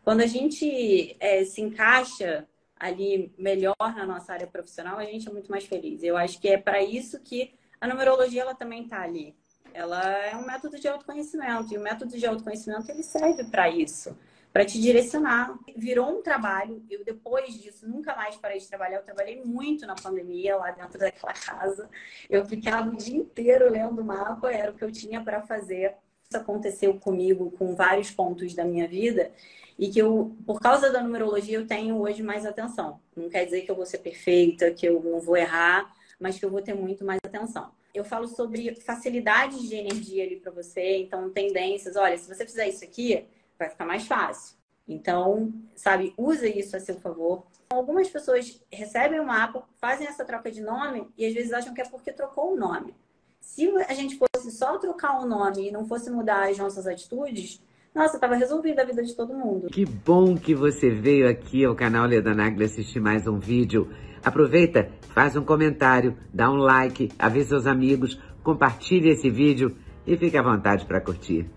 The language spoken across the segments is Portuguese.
quando a gente se encaixa ali melhor na nossa área profissional, a gente é muito mais feliz. Eu acho que é para isso que a numerologia ela também está ali. Ela é um método de autoconhecimento, e o método de autoconhecimento ele serve para isso, para te direcionar. Virou um trabalho. Eu, depois disso, nunca mais parei de trabalhar. Eu trabalhei muito na pandemia, lá dentro daquela casa. Eu ficava o dia inteiro lendo o mapa, era o que eu tinha para fazer. Isso aconteceu comigo com vários pontos da minha vida e que eu, por causa da numerologia, eu tenho hoje mais atenção. Não quer dizer que eu vou ser perfeita, que eu não vou errar, mas que eu vou ter muito mais atenção. Eu falo sobre facilidades de energia ali para você, então tendências. Olha, se você fizer isso aqui, vai ficar mais fácil. Então, sabe, usa isso a seu favor. Algumas pessoas recebem o mapa, fazem essa troca de nome e às vezes acham que é porque trocou o nome. Se a gente fosse só trocar o nome e não fosse mudar as nossas atitudes, nossa, estava resolvida a vida de todo mundo. Que bom que você veio aqui ao canal Leda Nagli assistir mais um vídeo. Aproveita, faz um comentário, dá um like, avisa seus amigos, compartilhe esse vídeo e fique à vontade para curtir.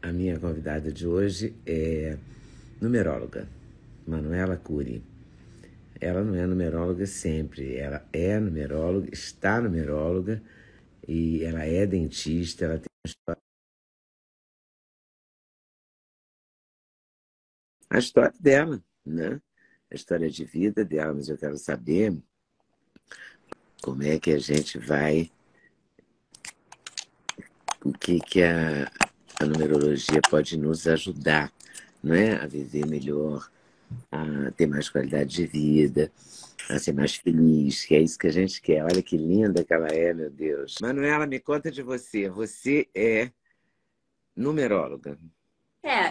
A minha convidada de hoje é numeróloga, Manuela Cury. Ela não é numeróloga sempre, ela é numeróloga, está numeróloga e ela é dentista, ela tem uma história. A história dela, né? A história de vida dela, mas eu quero saber como é que a gente vai, o que a numerologia pode nos ajudar, né? A viver melhor, a ter mais qualidade de vida, a ser mais feliz, que é isso que a gente quer. Olha que linda que ela é, meu Deus. Manuela, me conta de você. Você é numeróloga.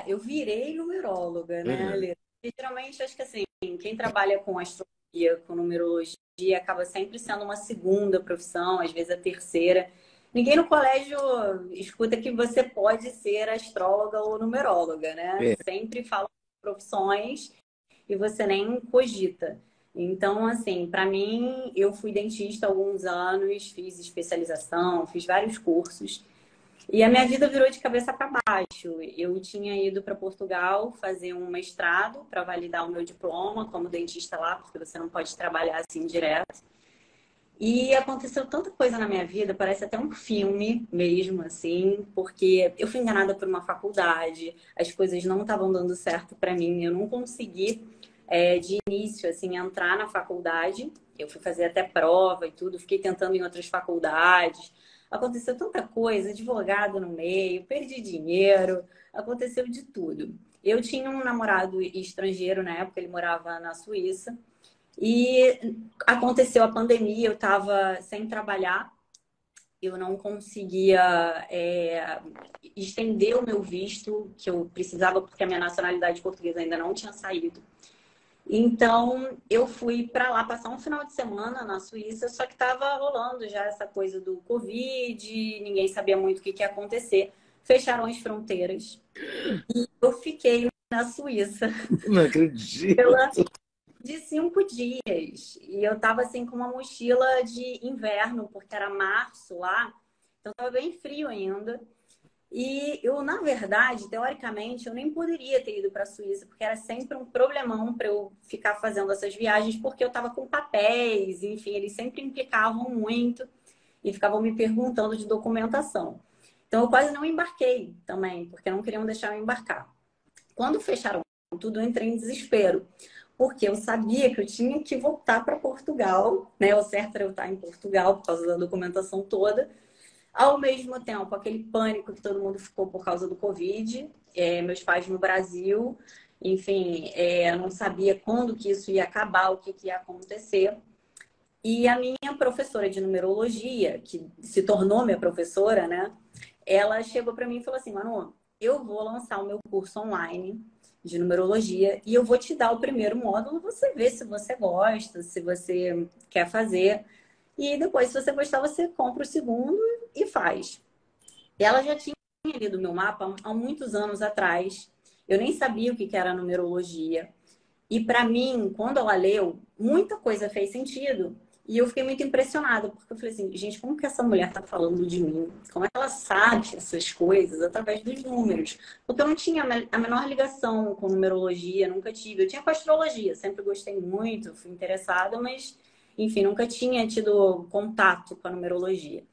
Eu virei numeróloga, né, Lê? Geralmente, acho que assim, quem trabalha com astrologia, com numerologia, acaba sempre sendo uma segunda profissão, às vezes a terceira. Ninguém no colégio escuta que você pode ser astróloga ou numeróloga, né? É. Sempre falam profissões e você nem cogita. Então, assim, para mim, eu fui dentista há alguns anos, fiz especialização, fiz vários cursos. E a minha vida virou de cabeça para baixo. Eu tinha ido para Portugal fazer um mestrado para validar o meu diploma como dentista lá, porque você não pode trabalhar assim direto. E aconteceu tanta coisa na minha vida, parece até um filme mesmo, assim, porque eu fui enganada por uma faculdade, as coisas não estavam dando certo para mim, eu não consegui, de início, assim, entrar na faculdade. Eu fui fazer até prova e tudo, fiquei tentando em outras faculdades. Aconteceu tanta coisa, advogado no meio, perdi dinheiro, aconteceu de tudo. Eu tinha um namorado estrangeiro na época, ele morava na Suíça. E aconteceu a pandemia, eu estava sem trabalhar, eu não conseguia estender o meu visto, que eu precisava, porque a minha nacionalidade portuguesa ainda não tinha saído. Então, eu fui para lá passar um final de semana na Suíça, só que estava rolando já essa coisa do Covid, ninguém sabia muito o que ia acontecer. Fecharam as fronteiras e eu fiquei na Suíça. Não acredito. De 5 dias. E eu tava assim com uma mochila de inverno, porque era março lá, então tava bem frio ainda. E eu, na verdade, teoricamente, eu nem poderia ter ido para a Suíça, porque era sempre um problemão para eu ficar fazendo essas viagens, porque eu tava com papéis, enfim, eles sempre implicavam muito e ficavam me perguntando de documentação. Então eu quase não embarquei também, porque não queriam deixar eu embarcar. Quando fecharam tudo, eu entrei em desespero, porque eu sabia que eu tinha que voltar para Portugal, né? O certo era eu estar em Portugal por causa da documentação toda. Ao mesmo tempo, aquele pânico que todo mundo ficou por causa do Covid, meus pais no Brasil, enfim, eu não sabia quando que isso ia acabar, o que ia acontecer. E a minha professora de numerologia, que se tornou minha professora, né? Ela chegou para mim e falou assim: Manu, eu vou lançar o meu curso online de numerologia e eu vou te dar o primeiro módulo, você vê se você gosta, se você quer fazer. E depois, se você gostar, você compra o segundo e faz. Ela já tinha lido meu mapa há muitos anos atrás. Eu nem sabia o que era numerologia. E para mim, quando ela leu, muita coisa fez sentido. E eu fiquei muito impressionada, porque eu falei assim, gente, como que essa mulher tá falando de mim? Como é que ela sabe essas coisas através dos números? Porque eu não tinha a menor ligação com numerologia, nunca tive. Eu tinha com astrologia, sempre gostei muito, fui interessada, mas, enfim, nunca tinha tido contato com a numerologia.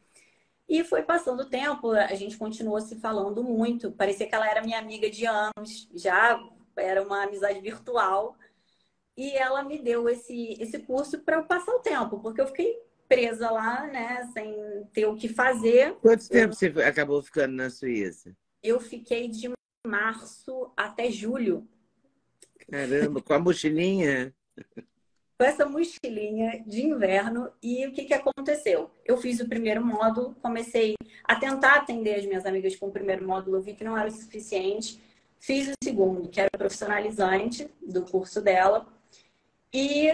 E foi passando o tempo, a gente continuou se falando muito. Parecia que ela era minha amiga de anos, já era uma amizade virtual. E ela me deu esse curso para eu passar o tempo, porque eu fiquei presa lá, né, sem ter o que fazer. Quanto tempo você acabou ficando na Suíça? Eu fiquei de março até julho Caramba, com a mochilinha? com essa mochilinha de inverno. E o que que aconteceu? Eu fiz o primeiro módulo, comecei a tentar atender as minhas amigas com o primeiro módulo, eu vi que não era o suficiente. Fiz o segundo, que era profissionalizante do curso dela. E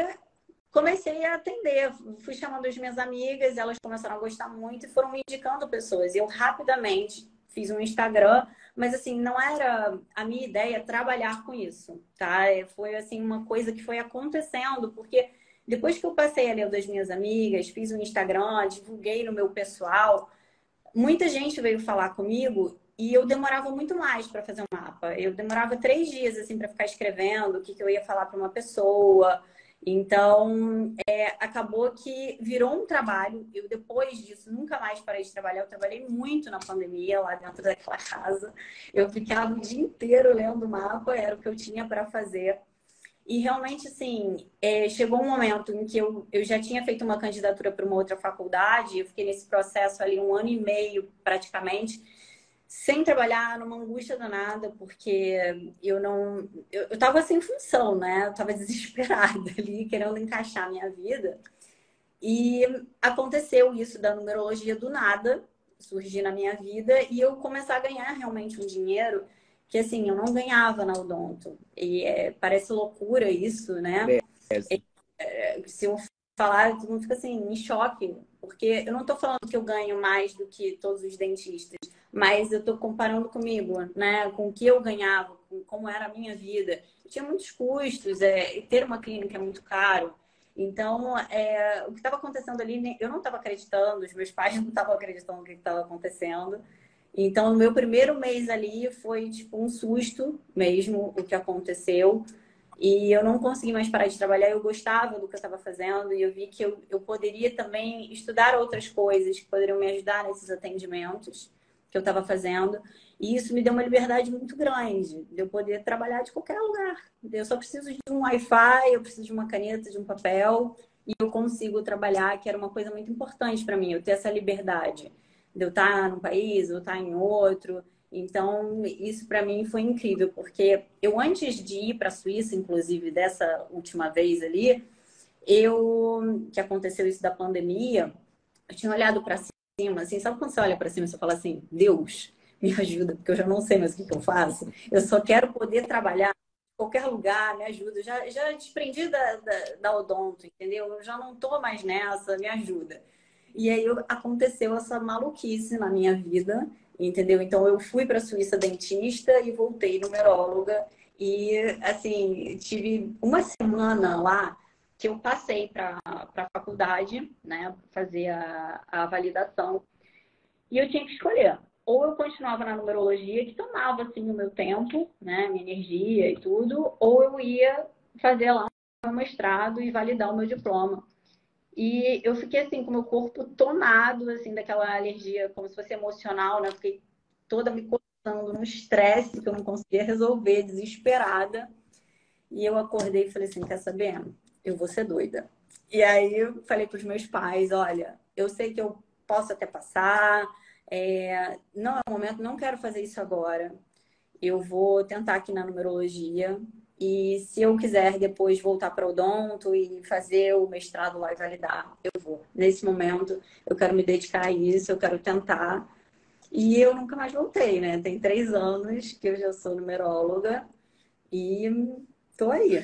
comecei a atender, fui chamando as minhas amigas, elas começaram a gostar muito e foram me indicando pessoas. Eu rapidamente fiz um Instagram, mas assim, não era a minha ideia trabalhar com isso, tá? Foi assim uma coisa que foi acontecendo, porque depois que eu passei a ler das minhas amigas, fiz um Instagram, divulguei no meu pessoal, muita gente veio falar comigo e eu demorava muito mais para fazer um mapa. Eu demorava 3 dias assim para ficar escrevendo o que eu ia falar para uma pessoa. Então, acabou que virou um trabalho. Eu, depois disso, nunca mais parei de trabalhar. Eu trabalhei muito na pandemia, lá dentro daquela casa. Eu ficava o dia inteiro lendo o mapa, era o que eu tinha para fazer. E realmente, assim, chegou um momento em que eu já tinha feito uma candidatura para uma outra faculdade, eu fiquei nesse processo ali 1 ano e meio, praticamente, sem trabalhar, numa angústia danada, porque eu não... Eu estava sem função, né? Eu estava desesperada ali, querendo encaixar a minha vida. E aconteceu isso da numerologia do nada, surgir na minha vida, e eu começar a ganhar realmente um dinheiro que, assim, eu não ganhava na Odonto. E parece loucura isso, né? Parece. Se eu falar, todo mundo fica assim, em choque, porque eu não estou falando que eu ganho mais do que todos os dentistas, mas eu estou comparando comigo, né? Com o que eu ganhava, com como era a minha vida. Eu tinha muitos custos, e ter uma clínica é muito caro. Então, o que estava acontecendo ali, eu não estava acreditando, os meus pais não estavam acreditando no que estava acontecendo. Então, no meu primeiro mês ali foi tipo um susto mesmo o que aconteceu. E eu não consegui mais parar de trabalhar. Eu gostava do que eu estava fazendo e eu vi que eu poderia também estudar outras coisas que poderiam me ajudar nesses atendimentos que eu estava fazendo. E isso me deu uma liberdade muito grande de eu poder trabalhar de qualquer lugar. Eu só preciso de um Wi-Fi, eu preciso de uma caneta, de um papel e eu consigo trabalhar, que era uma coisa muito importante para mim, eu ter essa liberdade de eu estar num país, ou estar em outro. Então, isso para mim foi incrível, porque eu, antes de ir para a Suíça, inclusive dessa última vez ali, que aconteceu isso da pandemia, eu tinha olhado para cima, assim, sabe quando você olha para cima e você fala assim, Deus, me ajuda, porque eu já não sei mais o que eu faço, eu só quero poder trabalhar em qualquer lugar, me ajuda. Eu já desprendi da Odonto, entendeu? Eu já não estou mais nessa, me ajuda. E aí aconteceu essa maluquice na minha vida, entendeu? Então eu fui para a Suíça dentista e voltei numeróloga. E assim, tive uma semana lá que eu passei para a faculdade, né, fazer a validação. E eu tinha que escolher. Ou eu continuava na numerologia, que tomava assim o meu tempo, né, minha energia e tudo, ou eu ia fazer lá o meu mestrado e validar o meu diploma. E eu fiquei assim, com o meu corpo tomado, assim, daquela alergia, como se fosse emocional, né? Eu fiquei toda me coçando num estresse que eu não conseguia resolver, desesperada. E eu acordei e falei assim, quer saber? Eu vou ser doida. E aí eu falei para os meus pais, olha, eu sei que eu posso até passar, não é o momento, não quero fazer isso agora. Eu vou tentar aqui na numerologia. E se eu quiser depois voltar para o odonto e fazer o mestrado lá e validar, eu vou. Nesse momento, eu quero me dedicar a isso, eu quero tentar. E eu nunca mais voltei, né? Tem 3 anos que eu já sou numeróloga e tô aí.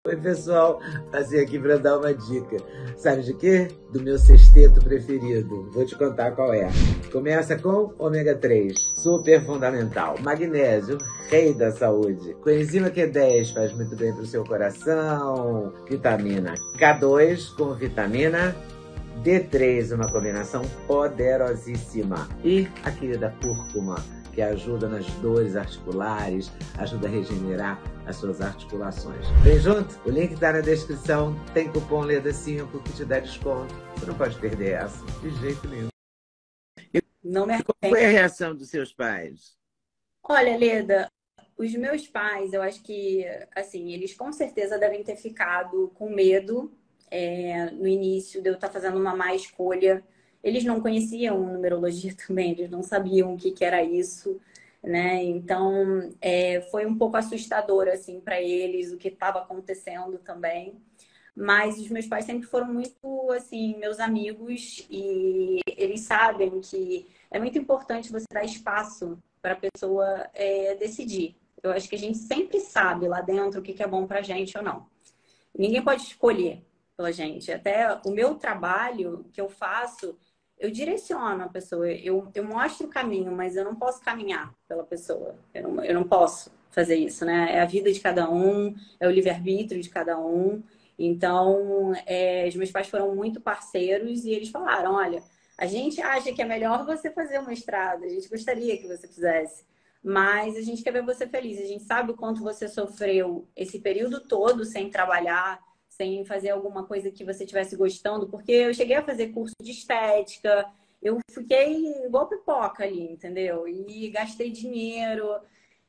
Oi, pessoal. Passei aqui para dar uma dica. Sabe de quê? Do meu sexteto preferido. Vou te contar qual é. Começa com ômega 3, super fundamental. Magnésio, rei da saúde. Coenzima Q10 faz muito bem para o seu coração. Vitamina K2 com vitamina D3, uma combinação poderosíssima. E a querida cúrcuma, que ajuda nas dores articulares, ajuda a regenerar as suas articulações. Vem junto? O link está na descrição. Tem cupom LEDA5 que te dá desconto. Você não pode perder essa, de jeito nenhum. Não me Qual foi a reação dos seus pais? Olha, Leda, os meus pais, eu acho que, assim, eles com certeza devem ter ficado com medo no início de eu estar fazendo uma má escolha. Eles não conheciam numerologia também, eles não sabiam o que que era isso, né? Então, foi um pouco assustador, assim, para eles o que estava acontecendo também. Mas os meus pais sempre foram muito, assim, meus amigos e eles sabem que é muito importante você dar espaço para a pessoa decidir. Eu acho que a gente sempre sabe lá dentro o que é bom para a gente ou não. Ninguém pode escolher pela gente. Até o meu trabalho que eu faço, eu direciono a pessoa. Eu mostro o caminho, mas eu não posso caminhar pela pessoa. Eu não posso fazer isso, né? É a vida de cada um, é o livre-arbítrio de cada um. Então, os meus pais foram muito parceiros e eles falaram, olha, a gente acha que é melhor você fazer um mestrado, a gente gostaria que você fizesse, mas a gente quer ver você feliz. A gente sabe o quanto você sofreu esse período todo sem trabalhar, sem fazer alguma coisa que você estivesse gostando, porque eu cheguei a fazer curso de estética, eu fiquei igual pipoca ali, entendeu? E gastei dinheiro,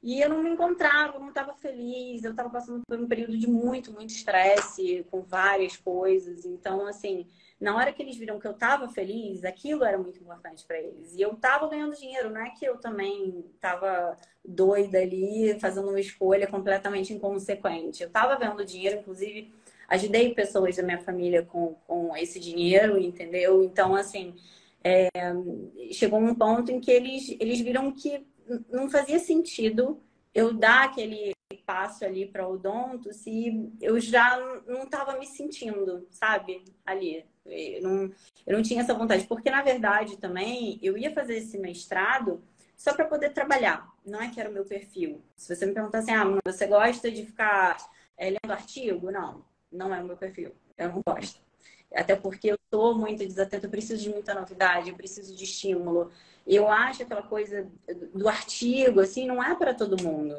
e eu não me encontrava, eu não estava feliz, eu estava passando por um período de muito, muito estresse, com várias coisas. Então, assim, na hora que eles viram que eu estava feliz, aquilo era muito importante para eles. E eu estava ganhando dinheiro, não é que eu também estava doida ali, fazendo uma escolha completamente inconsequente. Eu estava ganhando dinheiro, inclusive ajudei pessoas da minha família com esse dinheiro, entendeu? Então, assim, chegou um ponto em que eles viram que não fazia sentido eu dar aquele passo ali para o odonto se eu já não estava me sentindo, sabe, ali. Eu não tinha essa vontade, porque na verdade também eu ia fazer esse mestrado só para poder trabalhar, não é que era o meu perfil. Se você me perguntar assim, você gosta de ficar lendo artigo? Não, não é o meu perfil, eu não gosto. Até porque eu sou muito desatenta, eu preciso de muita novidade, eu preciso de estímulo. Eu acho aquela coisa do artigo, assim, não é para todo mundo.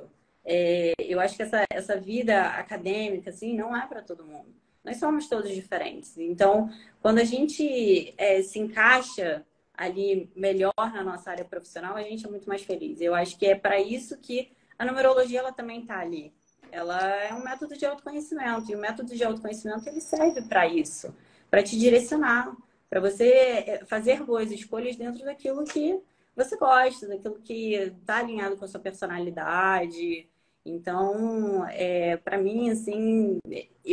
Eu acho que essa vida acadêmica, assim, não é para todo mundo. Nós somos todos diferentes. Então, quando a gente se encaixa ali melhor na nossa área profissional, a gente é muito mais feliz. Eu acho que é para isso que a numerologia ela também está ali. Ela é um método de autoconhecimento, e o método de autoconhecimento ele serve para isso, para te direcionar, para você fazer boas escolhas dentro daquilo que você gosta, daquilo que está alinhado com a sua personalidade. Então, para mim, assim,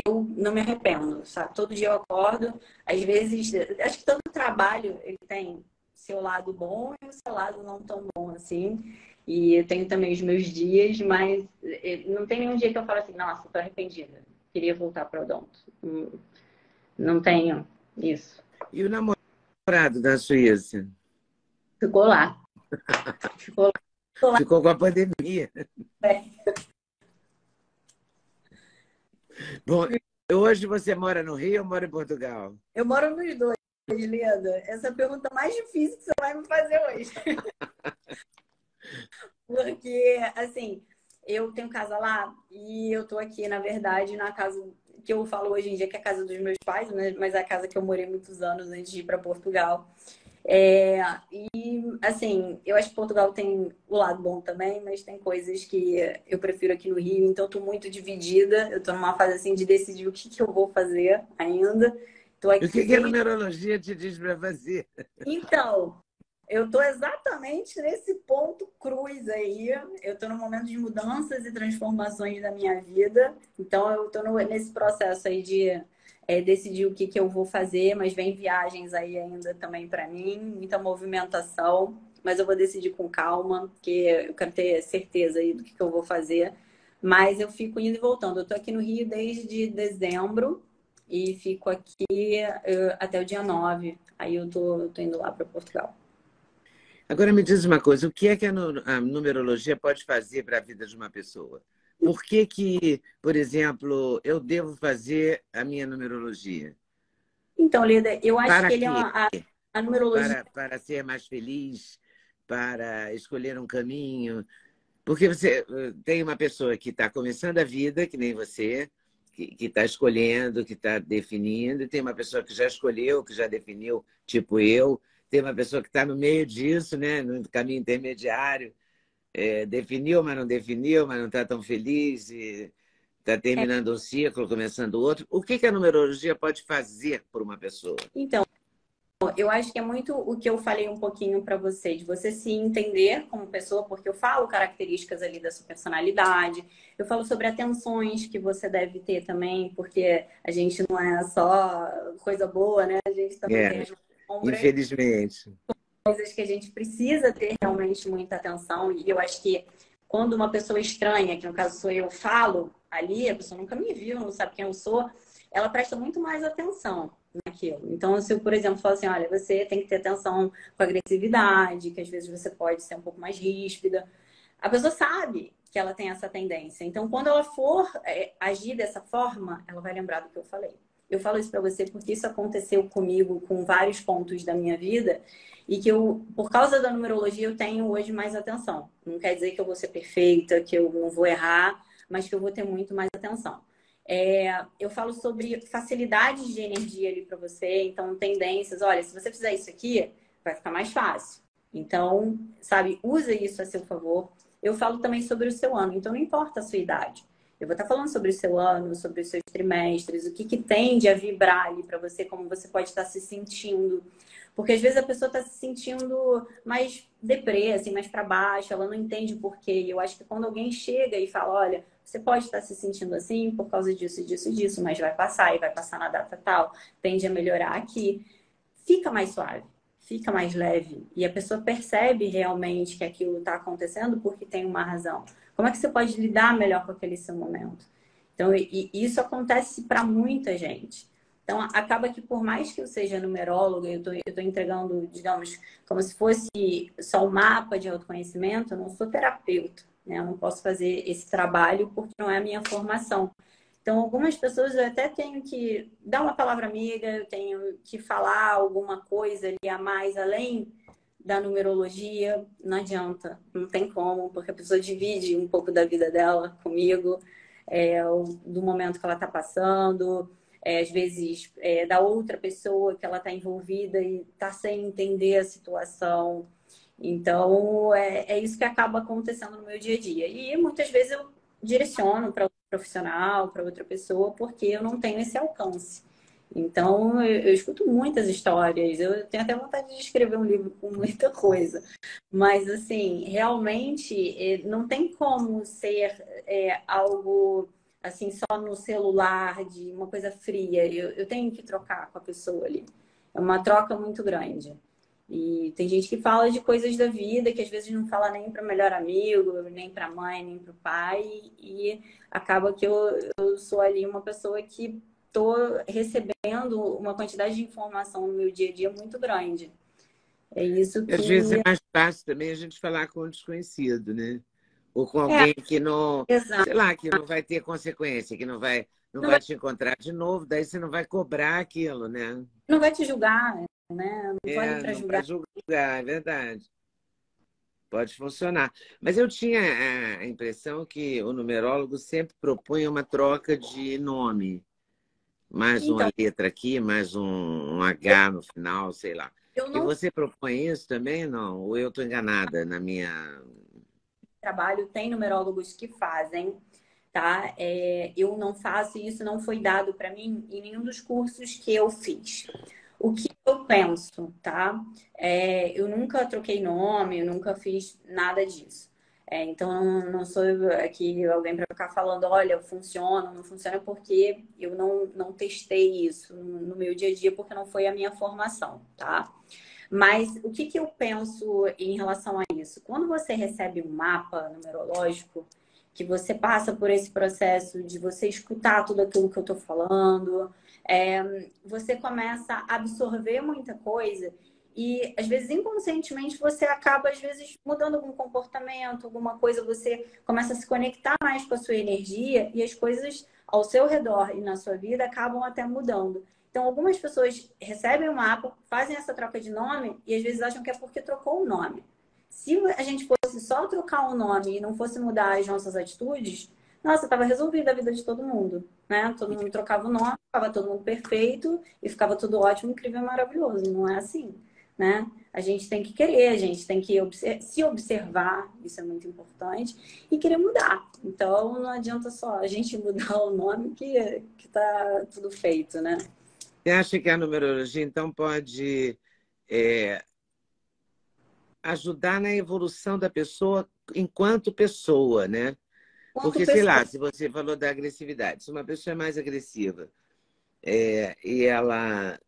eu não me arrependo, sabe? Todo dia eu acordo, às vezes, acho que todo trabalho ele tem seu lado bom e o seu lado não tão bom, assim. E eu tenho também os meus dias, mas não tem nenhum dia que eu falo assim, nossa, tô arrependida, queria voltar para o odonto. Não tenho isso. E o namorado da Suíça? Ficou lá. Ficou lá. Ficou lá. Ficou com a pandemia. Bom, hoje você mora no Rio ou mora em Portugal? Eu moro nos dois, Leda. Essa é a pergunta mais difícil que você vai me fazer hoje. Porque, assim, eu tenho casa lá e eu tô aqui, na verdade, na casa que eu falo hoje em dia que é a casa dos meus pais, né? Mas é a casa que eu morei muitos anos antes de ir para Portugal. E, assim, eu acho que Portugal tem o lado bom também, mas tem coisas que eu prefiro aqui no Rio, então eu tô muito dividida. Eu tô numa fase, assim, de decidir o que que eu vou fazer ainda. Tô E o aqui. que a numerologia te diz para fazer? Então, eu estou exatamente nesse ponto cruz aí. Eu estou no momento de mudanças e transformações da minha vida. Então, eu estou nesse processo aí de decidir o que que eu vou fazer, mas vem viagens aí ainda também para mim, muita movimentação. Mas eu vou decidir com calma, porque eu quero ter certeza aí do que eu vou fazer. Mas eu fico indo e voltando. Eu tô aqui no Rio desde dezembro e fico aqui até o dia 9. Aí eu tô indo lá para Portugal. Agora me diz uma coisa, o que é que a numerologia pode fazer para a vida de uma pessoa? Por que que, por exemplo, eu devo fazer a minha numerologia? Então, Leda, eu acho Para que quê? a numerologia. Para ser mais feliz, para escolher um caminho. Porque você tem uma pessoa que está começando a vida, que nem você, que está escolhendo, que está definindo, e tem uma pessoa que já escolheu, que já definiu, tipo eu, tem uma pessoa que está no meio disso, né, no caminho intermediário, definiu, mas não está tão feliz, e está terminando um ciclo, começando outro. O que que a numerologia pode fazer por uma pessoa? Então, eu acho que é muito o que eu falei um pouquinho para você, de você se entender como pessoa, porque eu falo características ali da sua personalidade, eu falo sobre atenções que você deve ter também, porque a gente não é só coisa boa, né? A gente também tem É, as sombras, infelizmente. coisas que a gente precisa ter realmente muita atenção. E eu acho que quando uma pessoa estranha, que no caso sou eu, falo ali, a pessoa nunca me viu, não sabe quem eu sou, ela presta muito mais atenção naquilo. Então, se eu, por exemplo, falo assim, olha, você tem que ter atenção com a agressividade, que às vezes você pode ser um pouco mais ríspida, a pessoa sabe que ela tem essa tendência. Então, quando ela for agir dessa forma, ela vai lembrar do que eu falei. Eu falo isso para você porque isso aconteceu comigo com vários pontos da minha vida e que eu, por causa da numerologia, eu tenho hoje mais atenção. Não quer dizer que eu vou ser perfeita, que eu não vou errar, mas que eu vou ter muito mais atenção. Eu falo sobre facilidades de energia ali para você, então tendências. Olha, se você fizer isso aqui, vai ficar mais fácil. Então, sabe, usa isso a seu favor. Eu falo também sobre o seu ano, então não importa a sua idade. Eu vou estar falando sobre o seu ano, sobre os seus trimestres, o que que tende a vibrar ali para você, como você pode estar se sentindo. Porque às vezes a pessoa está se sentindo mais deprê, assim, mais para baixo, ela não entende o porquê. E eu acho que quando alguém chega e fala, olha, você pode estar se sentindo assim por causa disso, disso, disso, mas vai passar e vai passar na data tal, tende a melhorar aqui, fica mais suave, fica mais leve. E a pessoa percebe realmente que aquilo está acontecendo porque tem uma razão. Como é que você pode lidar melhor com aquele seu momento? Então, e isso acontece para muita gente. Então, acaba que por mais que eu seja numeróloga, eu tô entregando, digamos, como se fosse só um mapa de autoconhecimento, eu não sou terapeuta, né? Eu não posso fazer esse trabalho porque não é a minha formação. Então, algumas pessoas eu até tenho que dar uma palavra amiga, eu tenho que falar alguma coisa ali a mais, além da numerologia, não adianta, não tem como, porque a pessoa divide um pouco da vida dela comigo, do momento que ela está passando, às vezes da outra pessoa que ela está envolvida e está sem entender a situação. Então, é isso que acaba acontecendo no meu dia a dia. E muitas vezes eu direciono para outro profissional, para outra pessoa, porque eu não tenho esse alcance. Então, eu escuto muitas histórias. Eu tenho até vontade de escrever um livro com muita coisa. Mas, assim, realmente não tem como ser algo assim só no celular, de uma coisa fria. Eu tenho que trocar com a pessoa ali. É uma troca muito grande. E tem gente que fala de coisas da vida que às vezes não fala nem para o melhor amigo, nem para a mãe, nem para o pai. E acaba que eu sou ali uma pessoa que estou recebendo uma quantidade de informação no meu dia a dia muito grande. É isso Às vezes é que. mais fácil também a gente falar com um desconhecido, né? Ou com É, alguém que não, exato. sei lá, que não vai ter consequência, que não Não vai vai, te encontrar de novo, daí você não vai cobrar aquilo, né? não vai te julgar, né? Não tô ali para Não vai julgar. julgar, é verdade. Pode funcionar. Mas eu tinha a impressão que o numerólogo sempre propunha uma troca de nome. Mais uma Então, letra aqui, mais um H no final, sei lá. eu E não você propõe isso também, não? Ou eu estou enganada na minha. trabalho, tem numerólogos que fazem, tá? Eu não faço e isso não foi dado para mim em nenhum dos cursos que eu fiz. O que eu penso, tá? Eu nunca troquei nome, eu nunca fiz nada disso. Então, não sou aqui alguém para ficar falando, olha, funciona, não funciona, porque eu não testei isso no meu dia a dia, porque não foi a minha formação, tá? Mas o que que eu penso em relação a isso? Quando você recebe um mapa numerológico, que você passa por esse processo de você escutar tudo aquilo que eu estou falando, você começa a absorver muita coisa e, às vezes, inconscientemente, você acaba, às vezes, mudando algum comportamento, alguma coisa, você começa a se conectar mais com a sua energia e as coisas ao seu redor e na sua vida acabam até mudando. Então, algumas pessoas recebem o mapa, fazem essa troca de nome e, às vezes, acham que é porque trocou o nome. Se a gente fosse só trocar o nome e não fosse mudar as nossas atitudes, nossa, estava resolvida a vida de todo mundo, né? Todo mundo trocava o nome, ficava todo mundo perfeito e ficava tudo ótimo, incrível e maravilhoso. Não é assim, né? A gente tem que querer, a gente tem que se observar, isso é muito importante, e querer mudar. Então, não adianta só a gente mudar o nome que tá tudo feito, né? Você acha que a numerologia, então, pode ajudar na evolução da pessoa enquanto pessoa, né? Quanto Porque, sei pessoa. lá, se você falou da agressividade, se uma pessoa é mais agressiva e ela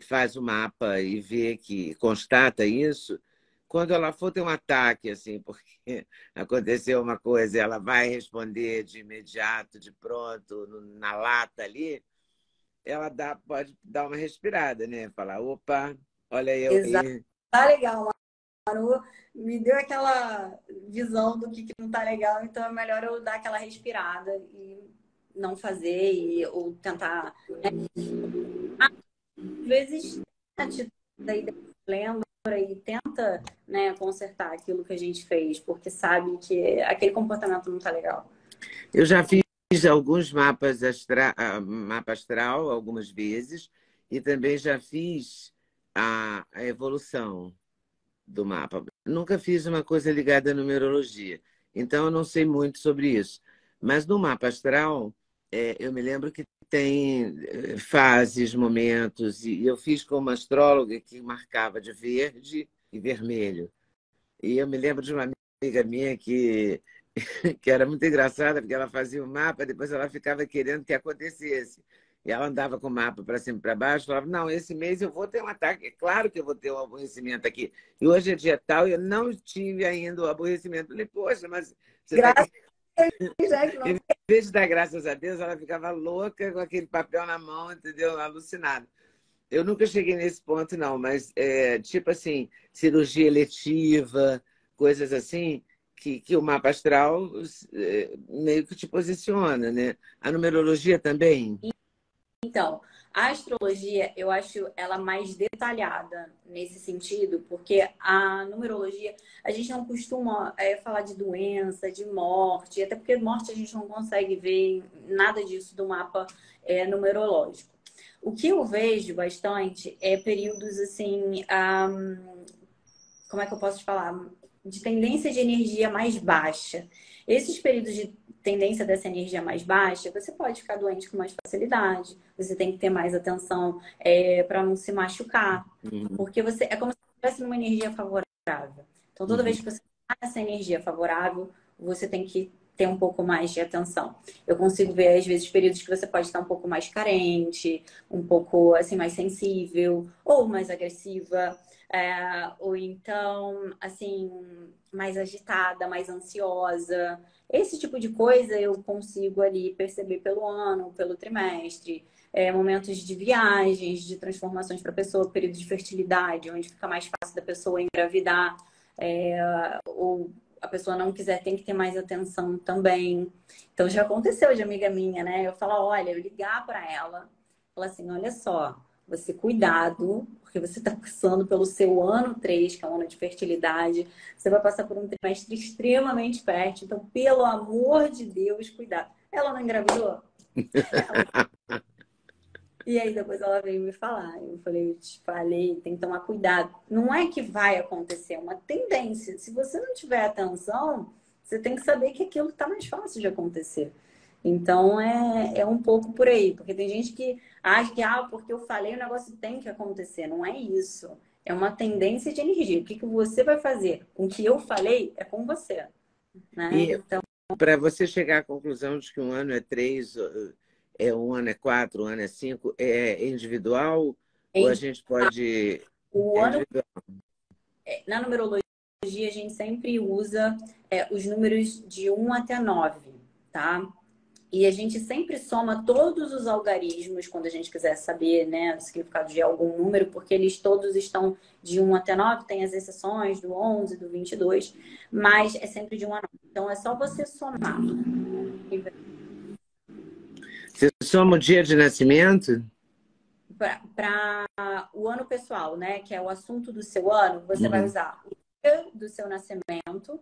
faz o mapa e vê que constata isso, quando ela for ter um ataque, assim, porque aconteceu uma coisa, ela vai responder de imediato, de pronto, na lata ali, ela pode dar uma respirada, né? Falar, opa, olha eu Exato. aí. Tá legal, Manu. Me deu aquela visão do que não tá legal, então é melhor eu dar aquela respirada e não fazer ou tentar. Às vezes, a atitude aí lembra e tenta, né, consertar aquilo que a gente fez, porque sabe que aquele comportamento não tá legal. Eu já fiz alguns mapa astral algumas vezes e também já fiz a evolução do mapa. Nunca fiz uma coisa ligada à numerologia, então eu não sei muito sobre isso. Mas no mapa astral, eu me lembro que tem fases, momentos, e eu fiz com uma astróloga que marcava de verde e vermelho. E eu me lembro de uma amiga minha que era muito engraçada, porque ela fazia o mapa, depois ela ficava querendo que acontecesse. E ela andava com o mapa para cima e para baixo, falava, não, esse mês eu vou ter um ataque, é claro que eu vou ter um aborrecimento aqui. E hoje é dia tal e eu não tive ainda o aborrecimento. Eu falei, poxa, mas você está Graças aqui. a Deus, né, que não. Em vez de dar graças a Deus, ela ficava louca com aquele papel na mão, entendeu? Alucinada. Eu nunca cheguei nesse ponto, não, mas tipo assim, cirurgia eletiva, coisas assim, que o mapa astral meio que te posiciona, né? A numerologia também. Então, a astrologia, eu acho ela mais detalhada nesse sentido, porque a numerologia, a gente não costuma falar de doença, de morte, até porque morte a gente não consegue ver nada disso do mapa numerológico. O que eu vejo bastante é períodos assim, como é que eu posso te falar? De tendência de energia mais baixa. Esses períodos de tendência dessa energia mais baixa, você pode ficar doente com mais facilidade. Você tem que ter mais atenção para não se machucar. Uhum, Porque você é como se estivesse numa energia favorável. Então, toda uhum. vez que você está nessa energia favorável, você tem que ter um pouco mais de atenção. Eu consigo ver, às vezes, períodos que você pode estar um pouco mais carente, um pouco assim mais sensível ou mais agressiva. Ou então, assim, mais agitada, mais ansiosa. Esse tipo de coisa eu consigo ali perceber pelo ano, pelo trimestre. Momentos de viagens, de transformações para a pessoa, período de fertilidade, onde fica mais fácil da pessoa engravidar, ou a pessoa não quiser, tem que ter mais atenção também. Então já aconteceu de amiga minha, né? Eu falo, olha, eu ligar para ela, falar assim, olha só, você cuidado, porque você está passando pelo seu ano 3, que é o ano de fertilidade. Você vai passar por um trimestre extremamente fértil. Então, pelo amor de Deus, cuidado. Ela não engravidou? E aí depois ela veio me falar. Eu falei, eu te falei, tem que tomar cuidado. Não é que vai acontecer, é uma tendência. Se você não tiver atenção, você tem que saber que aquilo está mais fácil de acontecer. Então é um pouco por aí, porque tem gente que acha que porque eu falei, o negócio tem que acontecer. Não é isso. É uma tendência de energia. O que você vai fazer? Com o que eu falei é com você, né? E Então, para você chegar à conclusão de que um ano é 3, um ano é 4, um ano é 5, é individual ou a em- gente pode. o É ano individual. na numerologia a gente sempre usa os números de 1 até 9, tá? E a gente sempre soma todos os algarismos quando a gente quiser saber, né, o significado de algum número, porque eles todos estão de 1 até 9, tem as exceções do 11, do 22, mas é sempre de 1 a 9. Então, é só você somar. Você soma o dia de nascimento? Para o ano pessoal, né, que é o assunto do seu ano, você vai usar o dia do seu nascimento,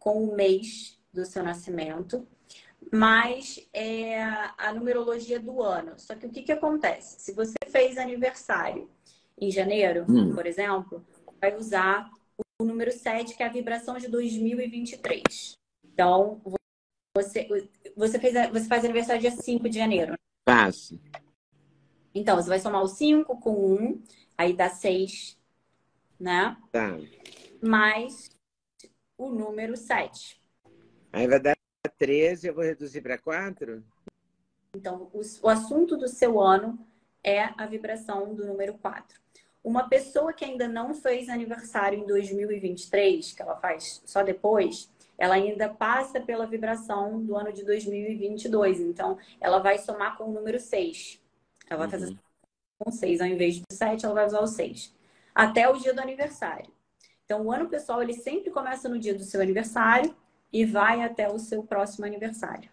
com o mês do seu nascimento, mais a numerologia do ano. Só que o que acontece? Se você fez aniversário em janeiro, por exemplo, vai usar o número 7, que é a vibração de 2023. Então, você faz aniversário dia 5 de janeiro. Faço. Então, você vai somar o 5 com 1, aí dá 6, né? Tá. Mais o número 7. Aí vai dar 13, eu vou reduzir para 4? Então, o assunto do seu ano é a vibração do número 4. Uma pessoa que ainda não fez aniversário em 2023, que ela faz só depois, ela ainda passa pela vibração do ano de 2022. Então, ela vai somar com o número 6. Ela vai fazer com 6, ao invés do 7, ela vai usar o 6. Até o dia do aniversário. Então, o ano pessoal, ele sempre começa no dia do seu aniversário e vai até o seu próximo aniversário.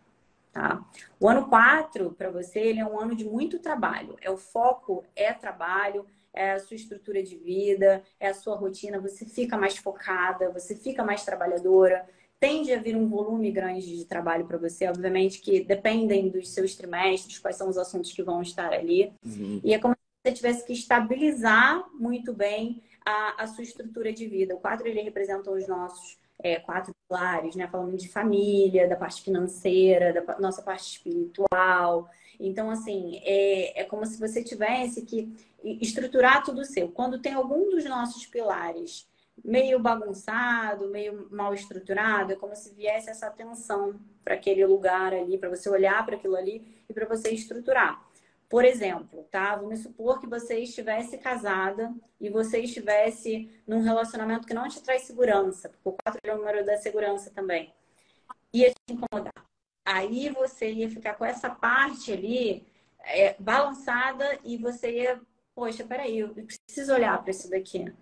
Tá? O ano 4, para você, ele é um ano de muito trabalho. O foco é trabalho, é a sua estrutura de vida, é a sua rotina. Você fica mais focada, você fica mais trabalhadora. Tende a vir um volume grande de trabalho para você. Obviamente que dependem dos seus trimestres, quais são os assuntos que vão estar ali. E é como se você tivesse que estabilizar muito bem a sua estrutura de vida. O 4, ele representa os nossos 4 pilares, né? Falando de família, da parte financeira, da nossa parte espiritual. Então, assim, é como se você tivesse que estruturar tudo seu. Quando tem algum dos nossos pilares meio bagunçado, meio mal estruturado, é como se viesse essa atenção para aquele lugar ali, para você olhar para aquilo ali e para você estruturar. Por exemplo, tá? Vamos supor que você estivesse casada e você estivesse num relacionamento que não te traz segurança, porque o 4 é o número da segurança também. Ia te incomodar. Aí você ia ficar com essa parte ali balançada e você ia, poxa, peraí, eu preciso olhar para isso daqui.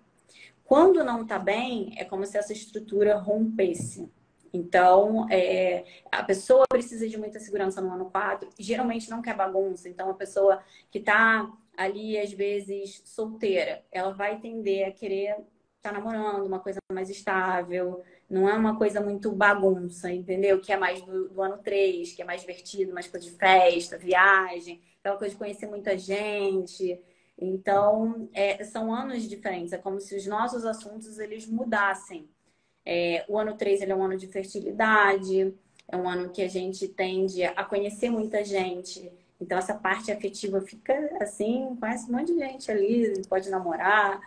Quando não tá bem, é como se essa estrutura rompesse. Então, a pessoa precisa de muita segurança no ano 4, geralmente não quer bagunça. Então, a pessoa que tá ali, às vezes, solteira, ela vai tender a querer estar namorando uma coisa mais estável, não é uma coisa muito bagunça, entendeu? Que é mais do ano 3, que é mais divertido, mais coisa de festa, viagem, aquela coisa de conhecer muita gente. Então, são anos diferentes. É como se os nossos assuntos eles mudassem. O ano 3 ele é um ano de fertilidade, é um ano que a gente tende a conhecer muita gente. Então, essa parte afetiva fica assim, conhece um monte de gente ali, pode namorar,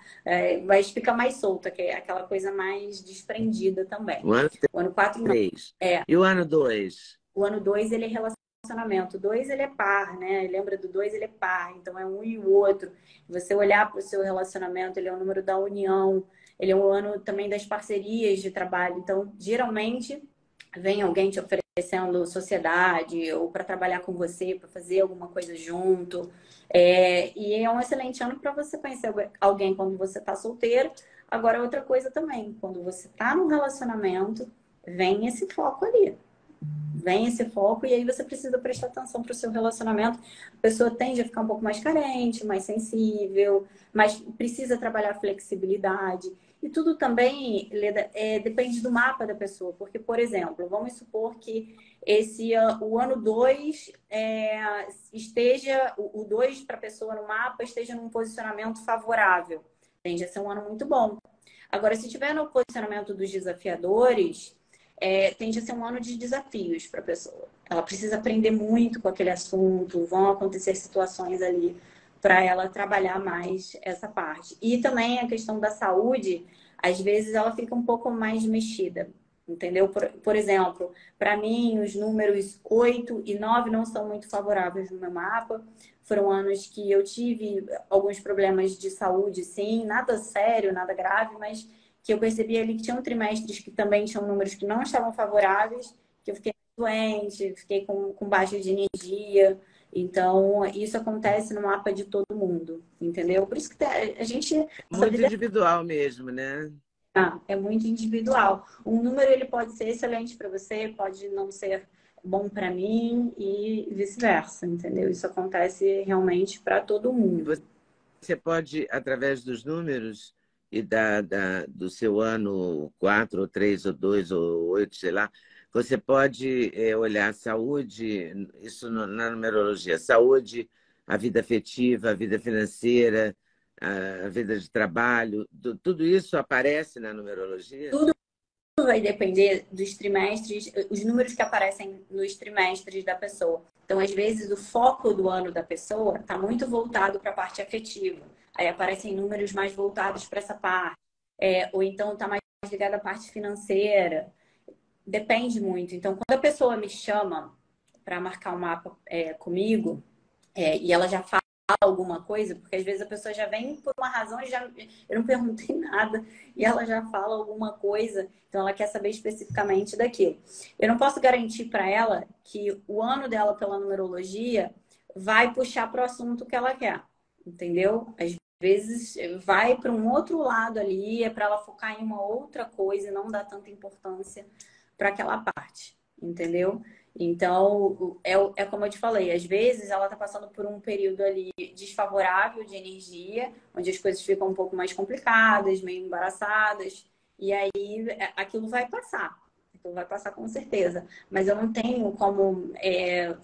mas fica mais solta, que é aquela coisa mais desprendida também. O ano O ano 4 não. 3. E o ano 2? O ano 2 ele é relacionamento. O 2 ele é par, né? Lembra do 2 ele é par, então é um e o outro. Você olhar para o seu relacionamento, ele é o número da união, ele é o ano também das parcerias de trabalho. Então, geralmente, vem alguém te oferecendo sociedade ou para trabalhar com você, para fazer alguma coisa junto. E é um excelente ano para você conhecer alguém quando você está solteiro. Agora, outra coisa também, quando você está num relacionamento, vem esse foco ali. Vem esse foco e aí você precisa prestar atenção para o seu relacionamento. A pessoa tende a ficar um pouco mais carente, mais sensível, mas precisa trabalhar flexibilidade. E tudo também, Leda, depende do mapa da pessoa. Porque, por exemplo, vamos supor que o ano 2 esteja, o 2 para a pessoa no mapa esteja num posicionamento favorável. Tende a ser um ano muito bom. Agora, se estiver no posicionamento dos desafiadores, tende a ser um ano de desafios para a pessoa. Ela precisa aprender muito com aquele assunto, vão acontecer situações ali para ela trabalhar mais essa parte. E também a questão da saúde, às vezes ela fica um pouco mais mexida, entendeu? Por exemplo, para mim, os números 8 e 9 não são muito favoráveis no meu mapa. Foram anos que eu tive alguns problemas de saúde, sim, nada sério, nada grave, mas que eu percebi ali que tinham trimestres que também tinham números que não estavam favoráveis, que eu fiquei doente, fiquei com baixa de energia. Então, isso acontece no mapa de todo mundo, entendeu? Por isso que a gente... Nossa Muito vida individual mesmo, né? é muito individual. Um número ele pode ser excelente para você, pode não ser bom para mim e vice-versa, entendeu? Isso acontece realmente para todo E mundo. você pode, através dos números e do seu ano 4 ou 3 ou 2 ou 8, sei lá, você pode olhar a saúde, isso na numerologia, saúde, a vida afetiva, a vida financeira, a vida de trabalho, tudo isso aparece na numerologia? Tudo vai depender dos trimestres, os números que aparecem nos trimestres da pessoa. Então, às vezes, o foco do ano da pessoa está muito voltado para a parte afetiva. Aí aparecem números mais voltados para essa parte. Ou então está mais ligado à parte financeira. Depende muito. Então, quando a pessoa me chama para marcar um mapa comigo, e ela já fala alguma coisa, porque às vezes a pessoa já vem por uma razão e eu não perguntei nada e ela já fala alguma coisa, então ela quer saber especificamente daquilo. Eu não posso garantir para ela que o ano dela pela numerologia vai puxar para o assunto que ela quer, entendeu? Às vezes vai para um outro lado ali, é para ela focar em uma outra coisa e não dar tanta importância para aquela parte, entendeu? Então, é como eu te falei, às vezes ela está passando por um período ali desfavorável de energia, onde as coisas ficam um pouco mais complicadas, meio embaraçadas, e aí aquilo vai passar com certeza. Mas eu não tenho como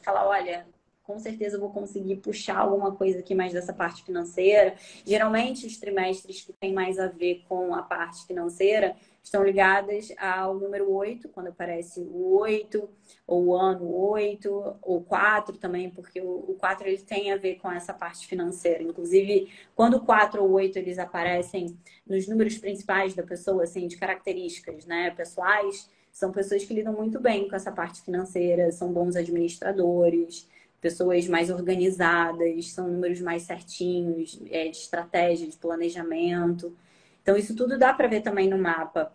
falar, olha, com certeza eu vou conseguir puxar alguma coisa aqui mais dessa parte financeira. Geralmente, os trimestres que têm mais a ver com a parte financeira estão ligadas ao número 8, quando aparece o 8 ou o ano 8 ou 4 também, porque o 4 ele tem a ver com essa parte financeira. Inclusive, quando o 4 ou 8 eles aparecem nos números principais da pessoa, assim, de características, né, pessoais, são pessoas que lidam muito bem com essa parte financeira, são bons administradores, pessoas mais organizadas, são números mais certinhos, de estratégia, de planejamento. Então, isso tudo dá para ver também no mapa.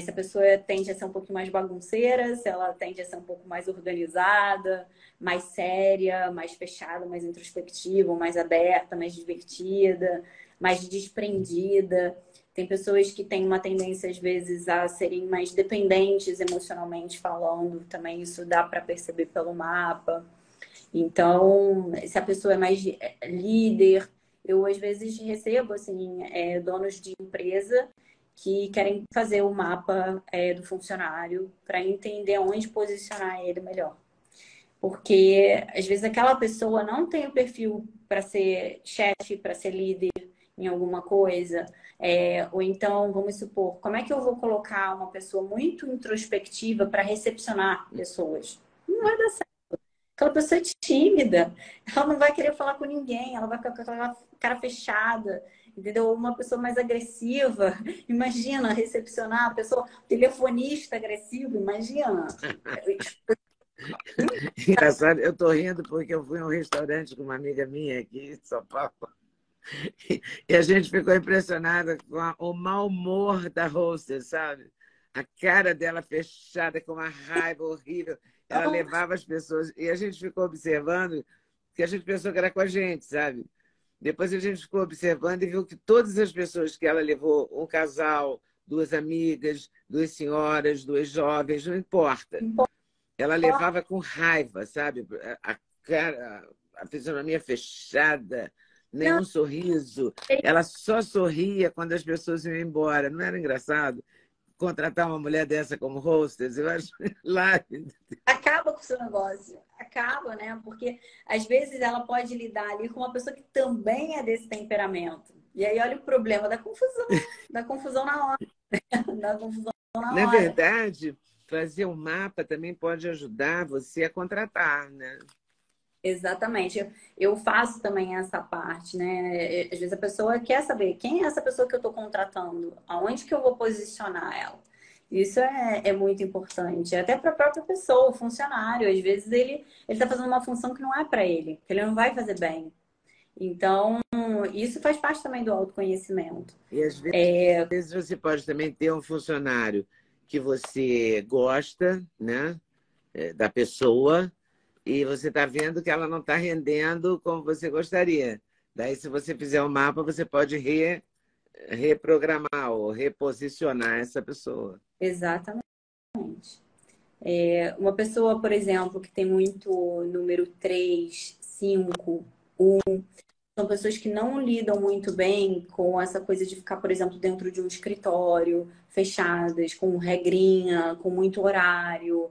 Se a pessoa tende a ser um pouquinho mais bagunceira, se ela tende a ser um pouco mais organizada, mais séria, mais fechada, mais introspectiva, mais aberta, mais divertida, mais desprendida. Tem pessoas que têm uma tendência, às vezes, a serem mais dependentes emocionalmente falando. Também isso dá para perceber pelo mapa. Então, se a pessoa é mais líder, eu às vezes recebo assim, donos de empresa que querem fazer o mapa do funcionário para entender onde posicionar ele melhor. Porque às vezes aquela pessoa não tem o perfil para ser chefe, para ser líder em alguma coisa. Ou então, vamos supor, como é que eu vou colocar uma pessoa muito introspectiva para recepcionar pessoas? Não vai dar certo. Aquela pessoa é tímida, ela não vai querer falar com ninguém, ela vai ficar com aquela cara fechada, entendeu? Uma pessoa mais agressiva, imagina recepcionar a pessoa, telefonista agressivo, imagina. Engraçado, eu estou rindo porque eu fui a um restaurante com uma amiga minha aqui em São Paulo e a gente ficou impressionada com o mau humor da hostess, sabe? A cara dela fechada, com uma raiva horrível. Ela levava as pessoas e a gente ficou observando que a gente pensou que era com a gente, sabe? Depois a gente ficou observando e viu que todas as pessoas que ela levou, um casal, duas amigas, duas senhoras, duas jovens, não importa. Ela levava com raiva, sabe? A cara, a fisionomia fechada, Não, nenhum sorriso. Ela só sorria quando as pessoas iam embora. Não era engraçado? Contratar uma mulher dessa como hostess, eu acho lá. acaba com o seu negócio, acaba, né? Porque às vezes ela pode lidar ali com uma pessoa que também é desse temperamento. E aí olha o problema da confusão na hora, da confusão Na na hora. verdade, fazer um mapa também pode ajudar você a contratar, né? Exatamente. Eu faço também essa parte, né? Às vezes a pessoa quer saber quem é essa pessoa que eu estou contratando, aonde que eu vou posicionar ela. Isso é muito importante, até para a própria pessoa, o funcionário. Às vezes ele está fazendo uma função que não é para ele, que ele não vai fazer bem. Então, isso faz parte também do autoconhecimento. E às vezes você pode também ter um funcionário que você gosta, né, da pessoa, e você está vendo que ela não está rendendo como você gostaria. Daí, se você fizer um mapa, você pode reprogramar ou reposicionar essa pessoa. Exatamente. Uma pessoa, por exemplo, que tem muito número 3, 5, são pessoas que não lidam muito bem com essa coisa de ficar, por exemplo, dentro de um escritório, fechadas, com regrinha, com muito horário.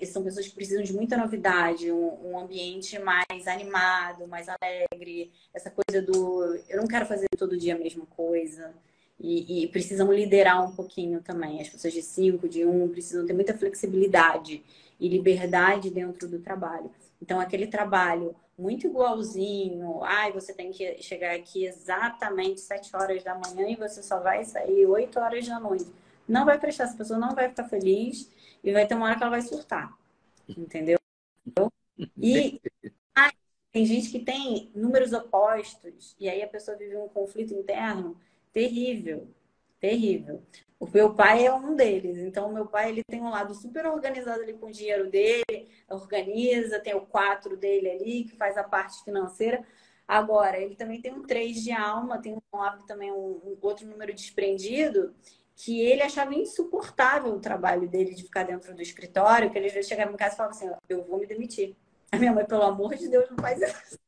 São pessoas que precisam de muita novidade, um ambiente mais animado, mais alegre. Essa coisa do eu não quero fazer todo dia a mesma coisa. E precisam liderar um pouquinho também. As pessoas de 5, de 1, precisam ter muita flexibilidade e liberdade dentro do trabalho. Então, aquele trabalho muito igualzinho. Ai, você tem que chegar aqui exatamente 7 horas da manhã e você só vai sair 8 horas da noite. Não vai prestar, essa pessoa não vai ficar feliz e vai ter uma hora que ela vai surtar. Entendeu? E tem gente que tem números opostos e aí a pessoa vive um conflito interno terrível, terrível. O meu pai é um deles. Então, o meu pai ele tem um lado super organizado ali com o dinheiro dele, organiza, tem o 4 dele ali, que faz a parte financeira. Agora, ele também tem um 3 de alma, tem também um outro número desprendido, que ele achava insuportável o trabalho dele de ficar dentro do escritório, que ele já chegava em casa e falava assim, eu vou me demitir. A minha mãe, pelo amor de Deus, não faz isso.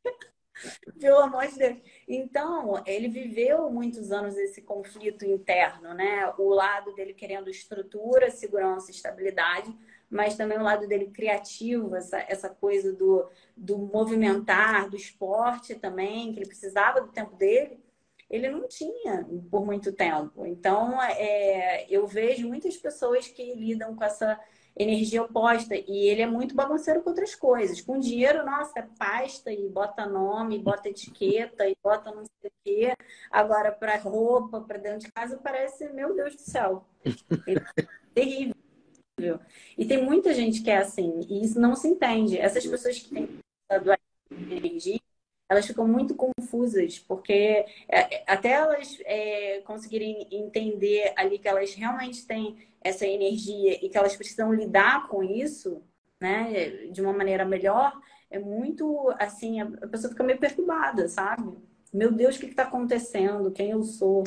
Pelo amor de Deus. Então, ele viveu muitos anos esse conflito interno, né? O lado dele querendo estrutura, segurança, estabilidade, mas também o lado dele criativo, essa coisa do movimentar, do esporte também, que ele precisava do tempo dele, ele não tinha por muito tempo. Então, eu vejo muitas pessoas que lidam com essa energia oposta. E ele é muito bagunceiro com outras coisas. Com dinheiro, nossa, é pasta e bota nome, bota etiqueta e bota não sei o quê. Agora, para roupa, para dentro de casa, parece, meu Deus do céu. É terrível. E tem muita gente que é assim, e isso não se entende. Essas pessoas que têm energia, elas ficam muito confusas, porque até elas conseguirem entender ali que elas realmente têm essa energia e que elas precisam lidar com isso, né, de uma maneira melhor, é muito assim, a pessoa fica meio perturbada, sabe? Meu Deus, o que está acontecendo? Quem eu sou?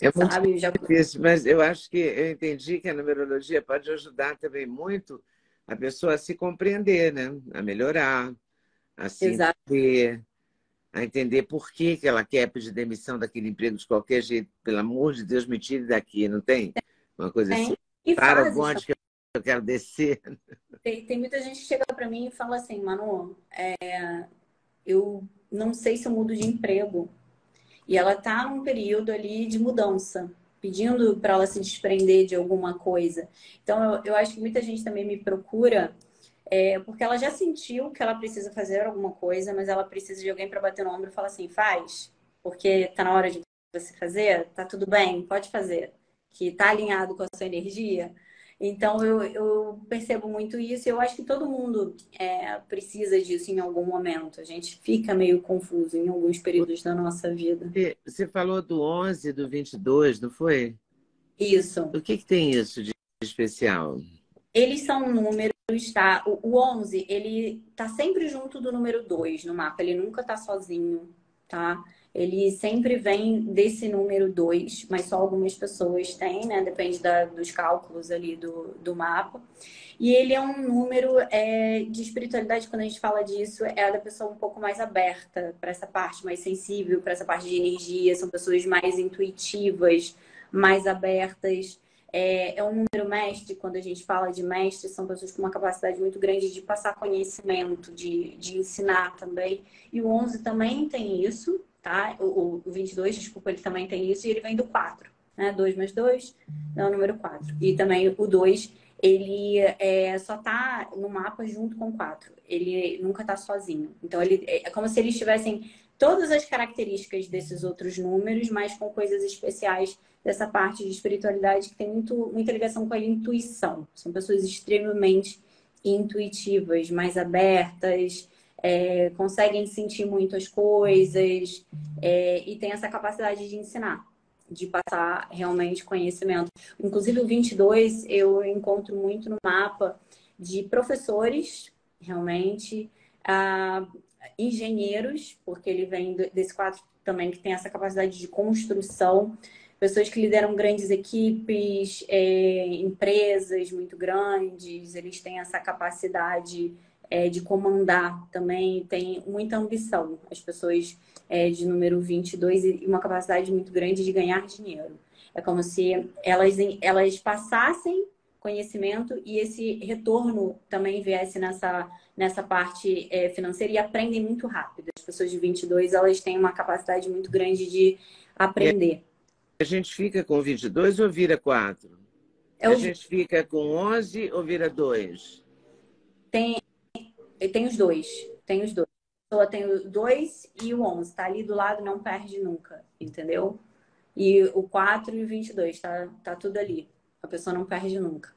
É muito Sabe? Já... difícil, mas eu acho que eu entendi que a numerologia pode ajudar também muito a pessoa a se compreender, né? A melhorar, a se Exato. entender, a entender por que que ela quer pedir demissão daquele emprego de qualquer jeito. Pelo amor de Deus, me tire daqui, não tem? Uma coisa assim, Tem. E para o fases bonde que eu quero descer. tem muita gente que chega para mim e fala assim, Manu, eu não sei se eu mudo de emprego. E ela está num período ali de mudança, pedindo para ela se desprender de alguma coisa. Então, eu acho que muita gente também me procura porque ela já sentiu que ela precisa fazer alguma coisa, mas ela precisa de alguém para bater no ombro e falar assim, faz, porque está na hora de você fazer, tá tudo bem, pode fazer, que está alinhado com a sua energia. Então, eu percebo muito isso e eu acho que todo mundo precisa disso em algum momento. A gente fica meio confuso em alguns períodos da nossa vida. Você falou do 11, do 22, não foi? Isso. O que que tem isso de especial? Eles são números, tá? O 11, ele tá sempre junto do número 2 no mapa. Ele nunca tá sozinho, tá? Ele sempre vem desse número 2, mas só algumas pessoas têm, né? Depende dos cálculos ali do mapa. E ele é um número de espiritualidade, quando a gente fala disso, é da pessoa um pouco mais aberta para essa parte mais sensível, para essa parte de energia. São pessoas mais intuitivas, mais abertas. É um número mestre, quando a gente fala de mestre, são pessoas com uma capacidade muito grande de passar conhecimento, de ensinar também. E o 11 também tem isso, tá? O 22, desculpa, ele também tem isso, e ele vem do 4, né? 2 mais 2 é o número 4. E também o 2, ele só tá no mapa junto com o 4. Ele nunca tá sozinho. Então, ele é como se eles tivessem todas as características desses outros números, mas com coisas especiais dessa parte de espiritualidade que tem muita ligação com a intuição. São pessoas extremamente intuitivas, mais abertas, conseguem sentir muito as coisas, e tem essa capacidade de ensinar, de passar realmente conhecimento. Inclusive, o 22 eu encontro muito no mapa de professores, realmente, engenheiros, porque ele vem desse quadro também que tem essa capacidade de construção, pessoas que lideram grandes equipes, empresas muito grandes, eles têm essa capacidade de comandar também, tem muita ambição. As pessoas de número 22 e uma capacidade muito grande de ganhar dinheiro. É como se elas passassem conhecimento e esse retorno também viesse nessa parte financeira e aprendem muito rápido. As pessoas de 22, elas têm uma capacidade muito grande de aprender. A gente fica com 22 ou vira 4? A gente fica com 11 ou vira 2? Tem os dois. Tem os dois. A pessoa tem o 2 e o 11. Tá ali do lado, não perde nunca. Entendeu? E o 4 e o 22. Tá tudo ali. A pessoa não perde nunca.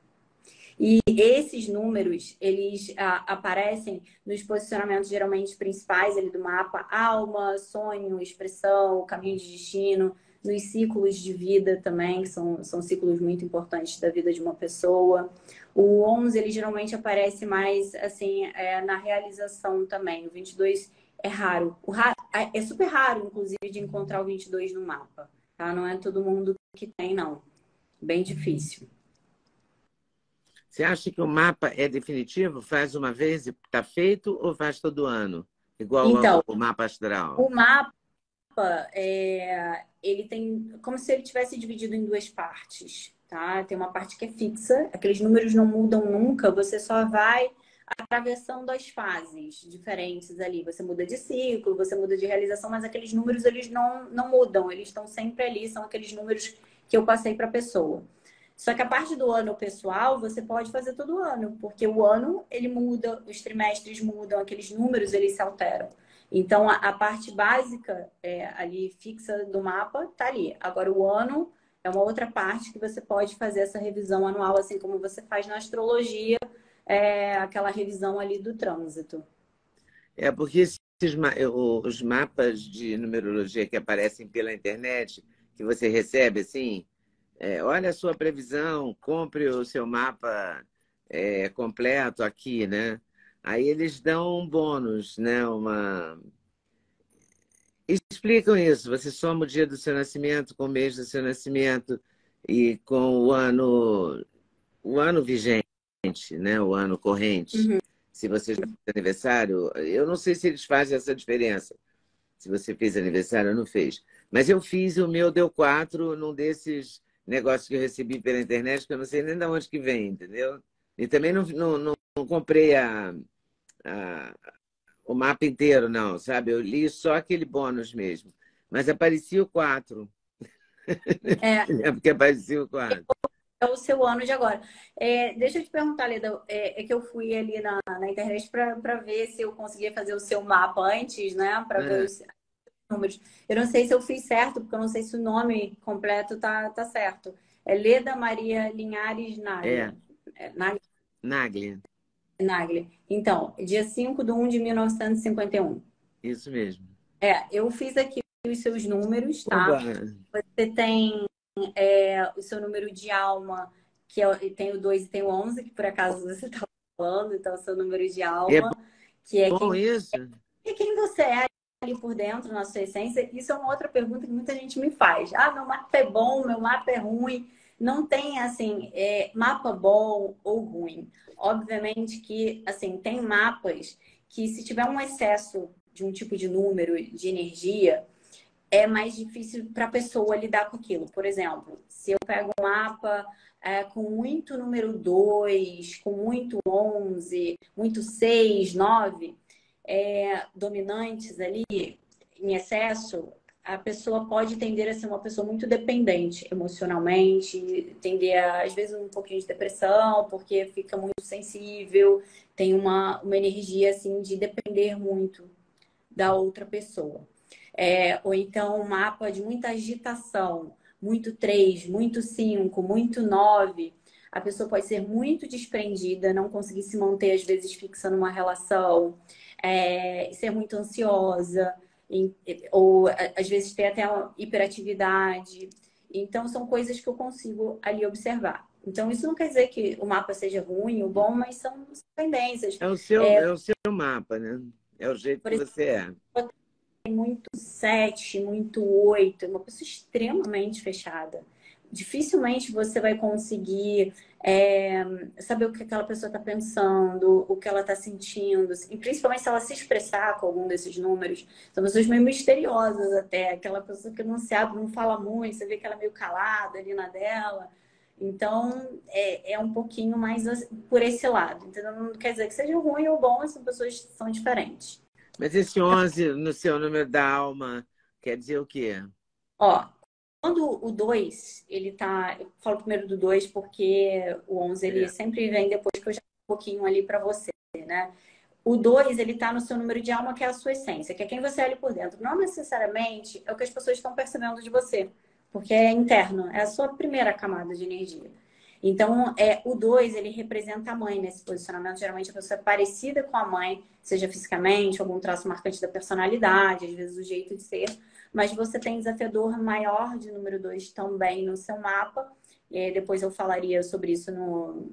E esses números, eles aparecem nos posicionamentos geralmente principais ali do mapa. Alma, sonho, expressão, caminho de destino. Nos ciclos de vida também, que são ciclos muito importantes da vida de uma pessoa. O 11, ele geralmente aparece mais, assim, na realização também. O 22 é raro. É super raro, inclusive, de encontrar o 22 no mapa. Tá? Não é todo mundo que tem, não. Bem difícil. Você acha que o mapa é definitivo? Faz uma vez e está feito ou faz todo ano? Igual Então, o mapa astral? o mapa, ele tem como se ele tivesse dividido em duas partes, tá? Tem uma parte que é fixa, aqueles números não mudam nunca, você só vai atravessando as fases diferentes ali. Você muda de ciclo, você muda de realização, mas aqueles números, eles não mudam, eles estão sempre ali, são aqueles números que eu passei para a pessoa. Só que a parte do ano pessoal, você pode fazer todo ano, porque o ano, ele muda, os trimestres mudam, aqueles números, eles se alteram. Então, a parte básica ali fixa do mapa tá ali. Agora, o ano é uma outra parte que você pode fazer essa revisão anual, assim como você faz na astrologia, aquela revisão ali do trânsito. Porque os mapas de numerologia que aparecem pela internet, que você recebe assim, olha a sua previsão, compre o seu mapa completo aqui, né? Aí eles dão um bônus, né? Explicam isso. Você soma o dia do seu nascimento com o mês do seu nascimento e com o ano vigente, né? O ano corrente. Uhum. Se você já fez aniversário, eu não sei se eles fazem essa diferença. Se você fez aniversário ou não fez. Mas eu fiz, o meu deu 4 num desses negócios que eu recebi pela internet, que eu não sei nem de onde que vem, entendeu? E também não comprei a, o mapa inteiro, não, sabe? Eu li só aquele bônus mesmo. Mas aparecia o 4. É porque aparecia o 4. É o seu ano de agora. Deixa eu te perguntar, Leda, que eu fui ali na internet para ver se eu conseguia fazer o seu mapa antes, né? Para ver os números. Eu não sei se eu fiz certo, porque eu não sei se o nome completo tá certo. É Leda Maria Linhares Naglia. Nagli. Naglia. Então, dia 5/1 de 1951. Isso mesmo. Eu fiz aqui os seus números, tá? Oba. Você tem o seu número de alma, tem o 2 e tem o 11, que por acaso você está falando, então o seu número de É alma, que bom isso? quem você é ali por dentro, na sua essência. Isso é uma outra pergunta que muita gente me faz. Ah, meu mapa é bom, meu mapa é ruim. Não tem, assim, mapa bom ou ruim. Obviamente que, assim, tem mapas que se tiver um excesso de um tipo de número, de energia, é mais difícil para a pessoa lidar com aquilo. Por exemplo, se eu pego um mapa com muito número 2, com muito 11, muito 6, 9, dominantes ali em excesso, a pessoa pode tender a ser uma pessoa muito dependente emocionalmente, tender a, às vezes, um pouquinho de depressão, porque fica muito sensível, tem uma energia assim de depender muito da outra pessoa. Ou então um mapa de muita agitação, muito 3, muito 5, muito 9. A pessoa pode ser muito desprendida, não conseguir se manter, às vezes, fixa numa relação. ser muito ansiosa, ou às vezes ter até uma hiperatividade. Então, são coisas que eu consigo ali observar. Então, isso não quer dizer que o mapa seja ruim ou bom, mas são tendências. É o seu mapa, né? É o jeito Por que exemplo, você é. muito 7, muito 8, uma pessoa extremamente fechada. Dificilmente você vai conseguir saber o que aquela pessoa está pensando, o que ela está sentindo, e principalmente se ela se expressar com algum desses números. São pessoas meio misteriosas até, aquela pessoa que não se abre, não fala muito, você vê que ela é meio calada ali na dela. Então, é um pouquinho mais por esse lado. Então, não quer dizer que seja ruim ou bom, são pessoas que são diferentes. Mas esse 11 no seu número da alma quer dizer o quê? Ó, quando o 2 ele tá. Eu falo primeiro do 2 porque o 11 ele É. sempre vem depois que eu já um pouquinho ali para você, né? O 2 ele tá no seu número de alma, que é a sua essência, que é quem você é ali por dentro. Não necessariamente é o que as pessoas estão percebendo de você, porque é interno, é a sua primeira camada de energia. Então, o 2 ele representa a mãe nesse posicionamento. Geralmente, a pessoa é parecida com a mãe, seja fisicamente, algum traço marcante da personalidade, às vezes o jeito de ser. Mas você tem desafiador maior de número 2 também no seu mapa. Depois eu falaria sobre isso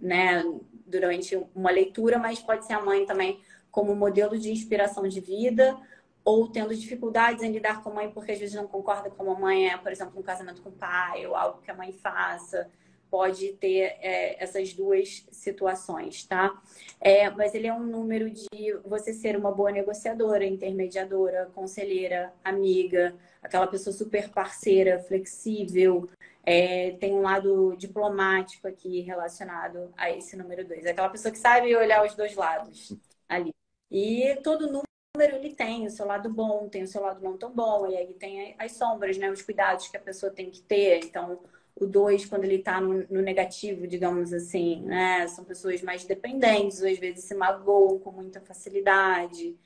né, durante uma leitura, mas pode ser a mãe também como modelo de inspiração de vida, ou tendo dificuldades em lidar com a mãe porque às vezes não concorda com a mãe, por exemplo, um casamento com o pai, ou algo que a mãe faça. Pode ter essas duas situações, tá? Mas ele é um número de você ser uma boa negociadora, intermediadora, conselheira, amiga, aquela pessoa super parceira, flexível. Tem um lado diplomático aqui relacionado a esse número 2. Aquela pessoa que sabe olhar os dois lados ali. E todo número ele tem o seu lado bom, tem o seu lado não tão bom, e aí tem as sombras, né? Os cuidados que a pessoa tem que ter. Então, o 2 quando ele está no negativo, digamos assim, né? São pessoas mais dependentes, ou às vezes se magoam com muita facilidade.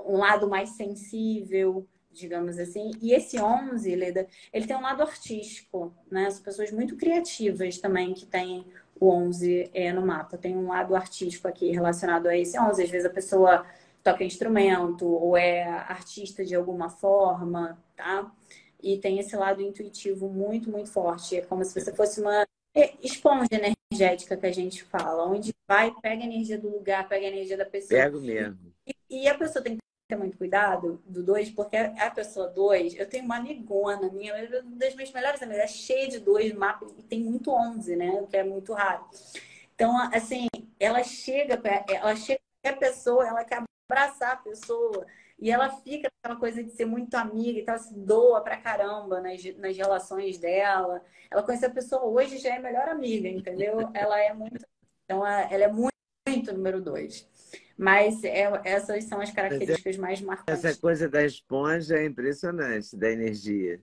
Um lado mais sensível, digamos assim. E esse 11 Leda, ele tem um lado artístico, né? São pessoas muito criativas também que têm o 11 no mapa. Tem um lado artístico aqui relacionado a esse 11. Às vezes a pessoa toca instrumento ou é artista de alguma forma, tá? E tem esse lado intuitivo muito, muito forte. É como se você fosse uma esponja energética que a gente fala, onde vai, pega a energia do lugar, pega a energia da pessoa. Pego mesmo. E a pessoa tem que ter muito cuidado do 2 porque a pessoa 2 eu tenho uma amigona minha, uma das minhas melhores amigas, é cheia de 2 no mapa e tem muito 11, né? O que é muito raro. Então, assim, ela chega a pessoa, ela quer abraçar a pessoa. E ela fica aquela coisa de ser muito amiga e tal, se doa pra caramba nas relações dela. Ela conhece a pessoa hoje já é melhor amiga, entendeu? Ela é muito. Então, ela é muito, muito número 2. Mas essas são as Mas características mais essa marcantes. coisa da esponja é impressionante, da energia.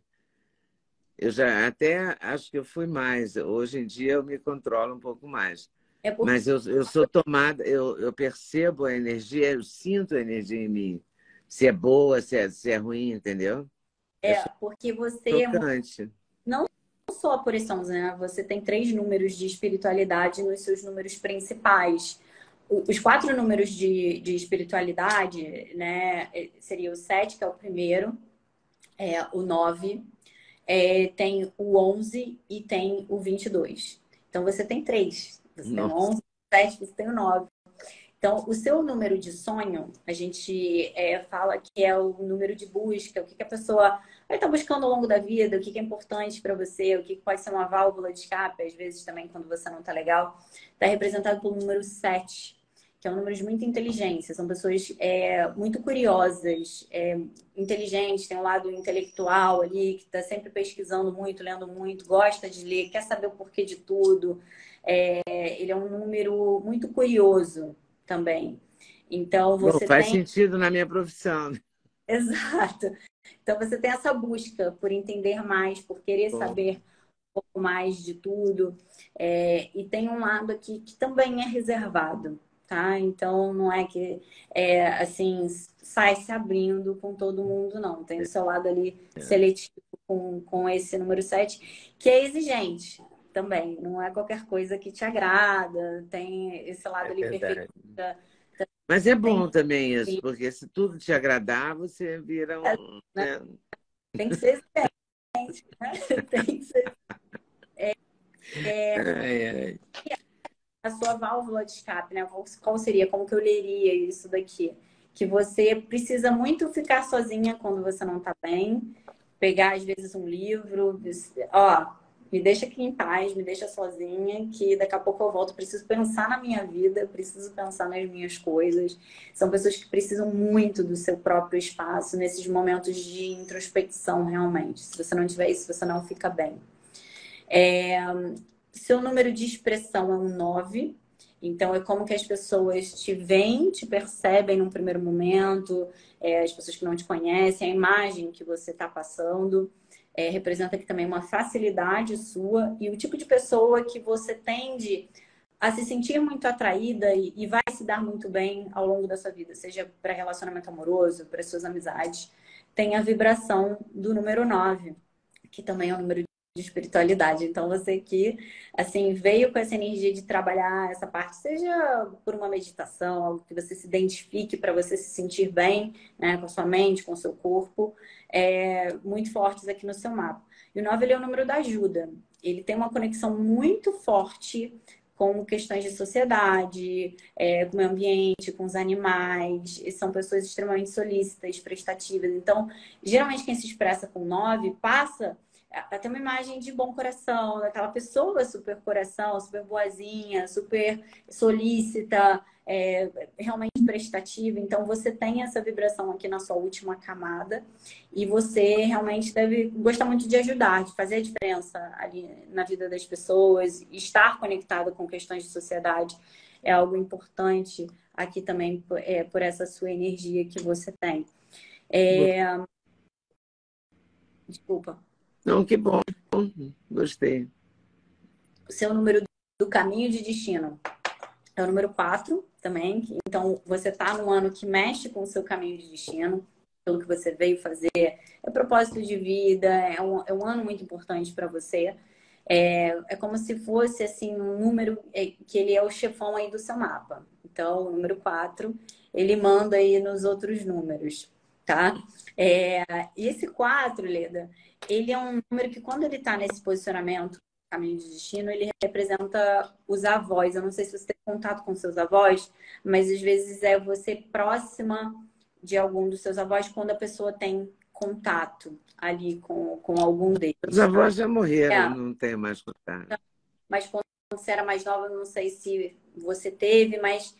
Eu já até acho que eu fui mais. Hoje em dia eu me controlo um pouco mais. É porque, Mas eu sou tomada, eu percebo a energia, eu sinto a energia em mim. Se é boa, se é ruim, entendeu? É porque você chocante. não só por esse 11, né? Você tem 3 números de espiritualidade nos seus números principais. Os 4 números de espiritualidade, né? Seria o 7, que é o primeiro, o 9, tem o 11 e tem o 22. Então, você tem 3. Você tem o Nossa, 11, o 7, você tem o 9. Então, o seu número de sonho, a gente fala que é o número de busca, o que a pessoa vai estar buscando ao longo da vida, o que é importante para você, o que pode ser uma válvula de escape, às vezes também quando você não está legal, está representado pelo número 7, que é um número de muita inteligência. São pessoas muito curiosas, inteligentes, tem um lado intelectual ali, que está sempre pesquisando muito, lendo muito, gosta de ler, quer saber o porquê de tudo. Ele é um número muito curioso também. Então, bom, você faz tem. sentido na minha profissão. Exato. Então, você tem essa busca por entender mais, por querer Bom, saber um pouco mais de tudo. E tem um lado aqui que também é reservado, tá? Então, não é que, assim, sai se abrindo com todo mundo, não. Tem o seu lado ali seletivo com esse número 7 que é exigente também. Não é qualquer coisa que te agrada. Tem esse lado é ali verdade. perfeccionista Mas é bom Tem, também isso, porque se tudo te agradar, você vira um, né? né? Tem que ser excelente, né? Tem que ser Ai, ai. a sua válvula de escape, né? Qual seria? Como que eu leria isso daqui? Que você precisa muito ficar sozinha quando você não tá bem, pegar às vezes um livro, ó, me deixa aqui em paz, me deixa sozinha, que daqui a pouco eu volto. Preciso pensar na minha vida, preciso pensar nas minhas coisas. São pessoas que precisam muito do seu próprio espaço nesses momentos de introspecção, realmente. Se você não tiver isso, você não fica bem. Seu número de expressão é um 9. Então, é como que as pessoas te veem, te percebem num primeiro momento, as pessoas que não te conhecem, a imagem que você está passando. Representa aqui também uma facilidade sua e o tipo de pessoa que você tende a se sentir muito atraída e vai se dar muito bem ao longo da sua vida, seja para relacionamento amoroso, para suas amizades. Tem a vibração do número 9, que também é um número de espiritualidade. Então, você que, assim, veio com essa energia de trabalhar essa parte, seja por uma meditação, algo que você se identifique para você se sentir bem, né, com a sua mente, com o seu corpo, muito fortes aqui no seu mapa. E o 9, ele é o número da ajuda. Ele tem uma conexão muito forte com questões de sociedade, com o meio ambiente, com os animais. E são pessoas extremamente solícitas, prestativas. Então, geralmente quem se expressa com 9 passa até uma imagem de bom coração, daquela pessoa super coração, super boazinha, super solícita, realmente prestativa. Então, você tem essa vibração aqui na sua última camada e você realmente deve gostar muito de ajudar, de fazer a diferença ali na vida das pessoas, estar conectado com questões de sociedade é algo importante aqui também por essa sua energia que você tem. Desculpa. Não, que bom. Gostei. O seu número do caminho de destino é o número 4 também. Então, você está num ano que mexe com o seu caminho de destino, pelo que você veio fazer. É propósito de vida, é um ano muito importante para você. É como se fosse assim um número que ele é o chefão aí do seu mapa. Então, o número 4, ele manda aí nos outros números, tá? E esse 4, Leda, ele é um número que quando ele está nesse posicionamento, caminho de destino, ele representa os avós. Eu não sei se você tem contato com seus avós, mas às vezes é você próxima de algum dos seus avós quando a pessoa tem contato ali com algum Os deles, tá? avós já morreram, É, não tenho mais contato. mas quando você era mais nova, eu não sei se você teve, mas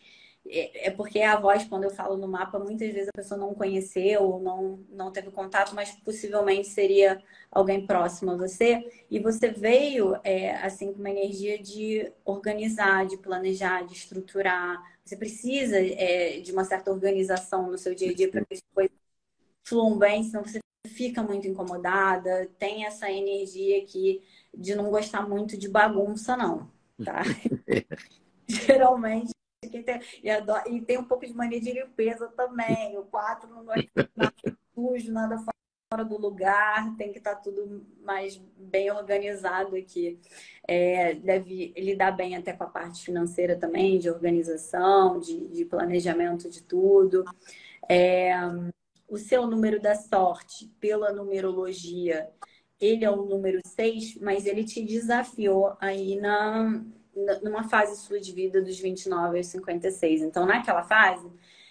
é porque a voz, quando eu falo no mapa, muitas vezes a pessoa não conheceu, não teve contato, mas possivelmente seria alguém próximo a você. E você veio, assim, com uma energia de organizar, de planejar, de estruturar. Você precisa, de uma certa organização no seu dia a dia para que as coisas fluam bem, senão você fica muito incomodada. Tem essa energia aqui de não gostar muito de bagunça, não, tá? Geralmente, quem tem, e tem um pouco de mania de limpeza também. O 4 não gosta de nada sujo, nada fora do lugar, tem que estar tudo mais bem organizado aqui. Deve lidar bem até com a parte financeira também, de organização, de planejamento de tudo. O seu número da sorte, pela numerologia, ele é o número 6, mas ele te desafiou aí numa fase sua de vida dos 29 aos 56. Então, naquela fase,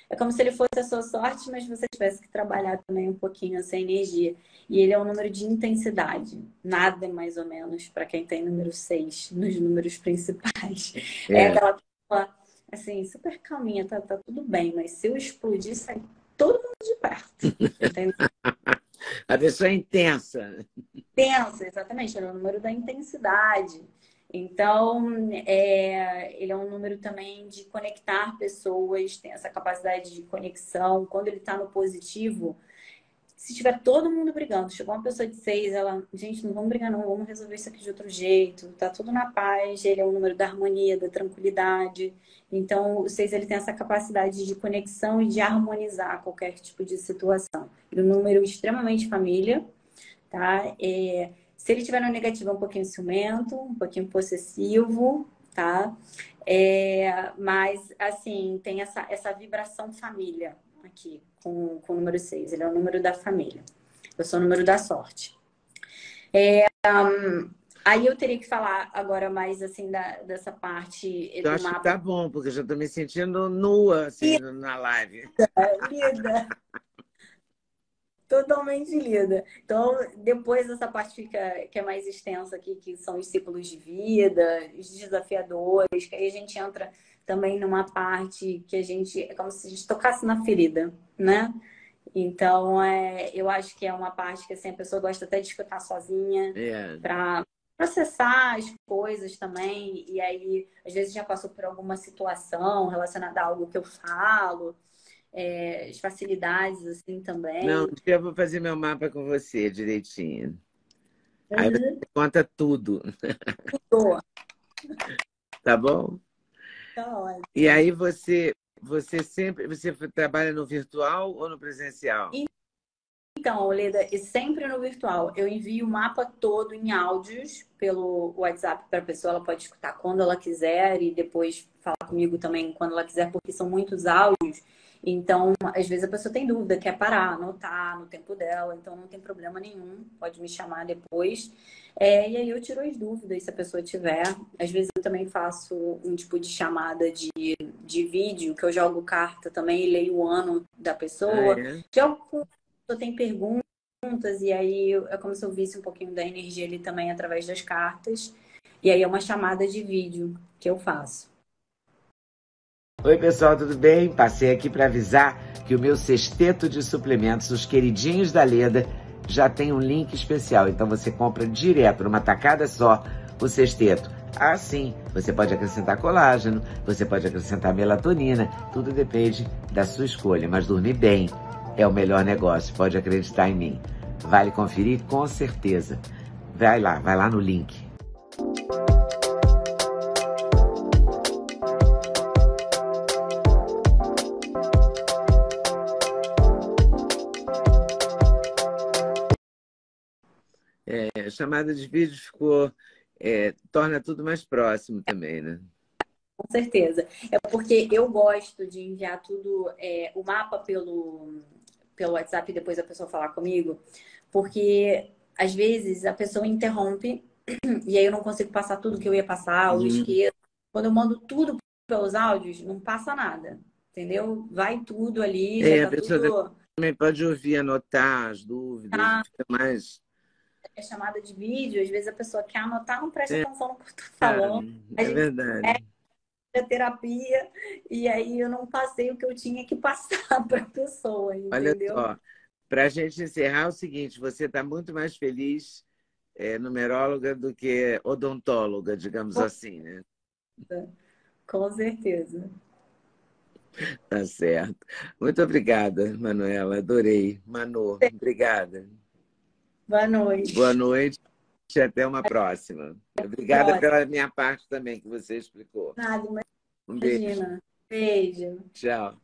é como se ele fosse a sua sorte, mas você tivesse que trabalhar também um pouquinho essa energia. E ele é um número de intensidade. Nada mais ou menos para quem tem número 6 nos números principais. É É. aquela pessoa, assim, super calminha, tá tudo bem, mas se eu explodir, sai todo mundo de perto. Entendeu? A pessoa é intensa. Intensa, exatamente, é o número da intensidade. Então, ele é um número também de conectar pessoas, tem essa capacidade de conexão. Quando ele está no positivo, se tiver todo mundo brigando, chegou uma pessoa de 6, ela, gente, não vamos brigar não, vamos resolver isso aqui de outro jeito, tá tudo na paz. Ele é o número da harmonia, da tranquilidade. Então, o 6, ele tem essa capacidade de conexão e de harmonizar qualquer tipo de situação. Ele é um número extremamente família, tá? Se ele tiver no negativo, é um pouquinho ciumento, um pouquinho possessivo, tá? Mas, assim, tem essa vibração família aqui com o número 6. Ele é o número da família. Eu sou o número da sorte. Aí eu teria que falar agora mais, assim, dessa parte Eu do acho que mapa. tá bom, porque eu já tô me sentindo nua, assim, na live. Lida, totalmente lida. Então, depois dessa parte que é mais extensa aqui, que são os ciclos de vida, os desafiadores, que aí a gente entra também numa parte que é como se a gente tocasse na ferida, né? Então, eu acho que é uma parte que assim, a pessoa gosta até de escutar sozinha, É. para processar as coisas também. E aí, às vezes, já passou por alguma situação relacionada a algo que eu falo, as facilidades, assim, Não, um também. dia eu vou fazer meu mapa com você direitinho. Aí você Uhum. conta tudo, Tô. tá bom? Tá E ótimo. aí você trabalha no virtual ou no presencial? Então, Leda, e sempre no virtual. Eu envio o mapa todo em áudios pelo WhatsApp para a pessoa. Ela pode escutar quando ela quiser e depois falar comigo também quando ela quiser, porque são muitos áudios. Então, às vezes a pessoa tem dúvida, quer parar, anotar no tempo dela. Então, não tem problema nenhum. Pode me chamar depois. E aí eu tiro as dúvidas se a pessoa tiver. Às vezes eu também faço um tipo de chamada de vídeo, que eu jogo carta também e leio o ano da Ah, pessoa. é? Jogo pessoa tem perguntas, e aí é como se eu visse um pouquinho da energia ali também através das cartas. E aí é uma chamada de vídeo que eu faço. Oi, pessoal, tudo bem? Passei aqui para avisar que o meu sexteto de suplementos, os queridinhos da Leda, já tem um link especial. Então você compra direto, numa tacada só, o sexteto. Ah, sim, você pode acrescentar colágeno, você pode acrescentar melatonina, tudo depende da sua escolha. Mas dormir bem é o melhor negócio, pode acreditar em mim. Vale conferir com certeza. Vai lá no link. A chamada de vídeo torna tudo mais próximo também, né? Com certeza. É porque eu gosto de enviar tudo, o mapa pelo WhatsApp e depois a pessoa falar comigo, porque às vezes a pessoa interrompe e aí eu não consigo passar tudo que eu ia passar, ou Uhum. esqueço. Quando eu mando tudo pelos áudios, não passa nada, entendeu? Vai tudo ali, já A tá pessoa tudo. também pode ouvir, anotar as dúvidas, e Tá, fica mais. é chamada de vídeo, às vezes a pessoa quer anotar, não presta É, atenção no que eu tô falando. A é gente verdade. a terapia e aí eu não passei o que eu tinha que passar para a pessoa, Olha entendeu? só, para a gente encerrar, é o seguinte: você está muito mais feliz numeróloga do que odontóloga, digamos assim, né? Com certeza. Tá certo. Muito obrigada, Manuela. Adorei. Manu, obrigada. Boa noite. Boa noite e até uma próxima. Obrigada Próximo. pela minha parte também, que você explicou. Nada, Um beijo. imagina. Beijo. Tchau.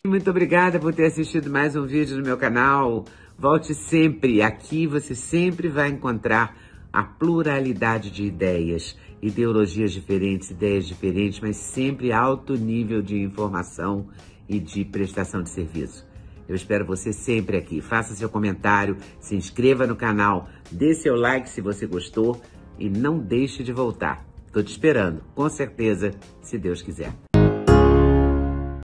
Muito obrigada por ter assistido mais um vídeo no meu canal. Volte sempre. Aqui você sempre vai encontrar a pluralidade de ideias, ideologias diferentes, ideias diferentes, mas sempre alto nível de informação e de prestação de serviço. Eu espero você sempre aqui. Faça seu comentário, se inscreva no canal, dê seu like se você gostou e não deixe de voltar. Estou te esperando, com certeza, se Deus quiser.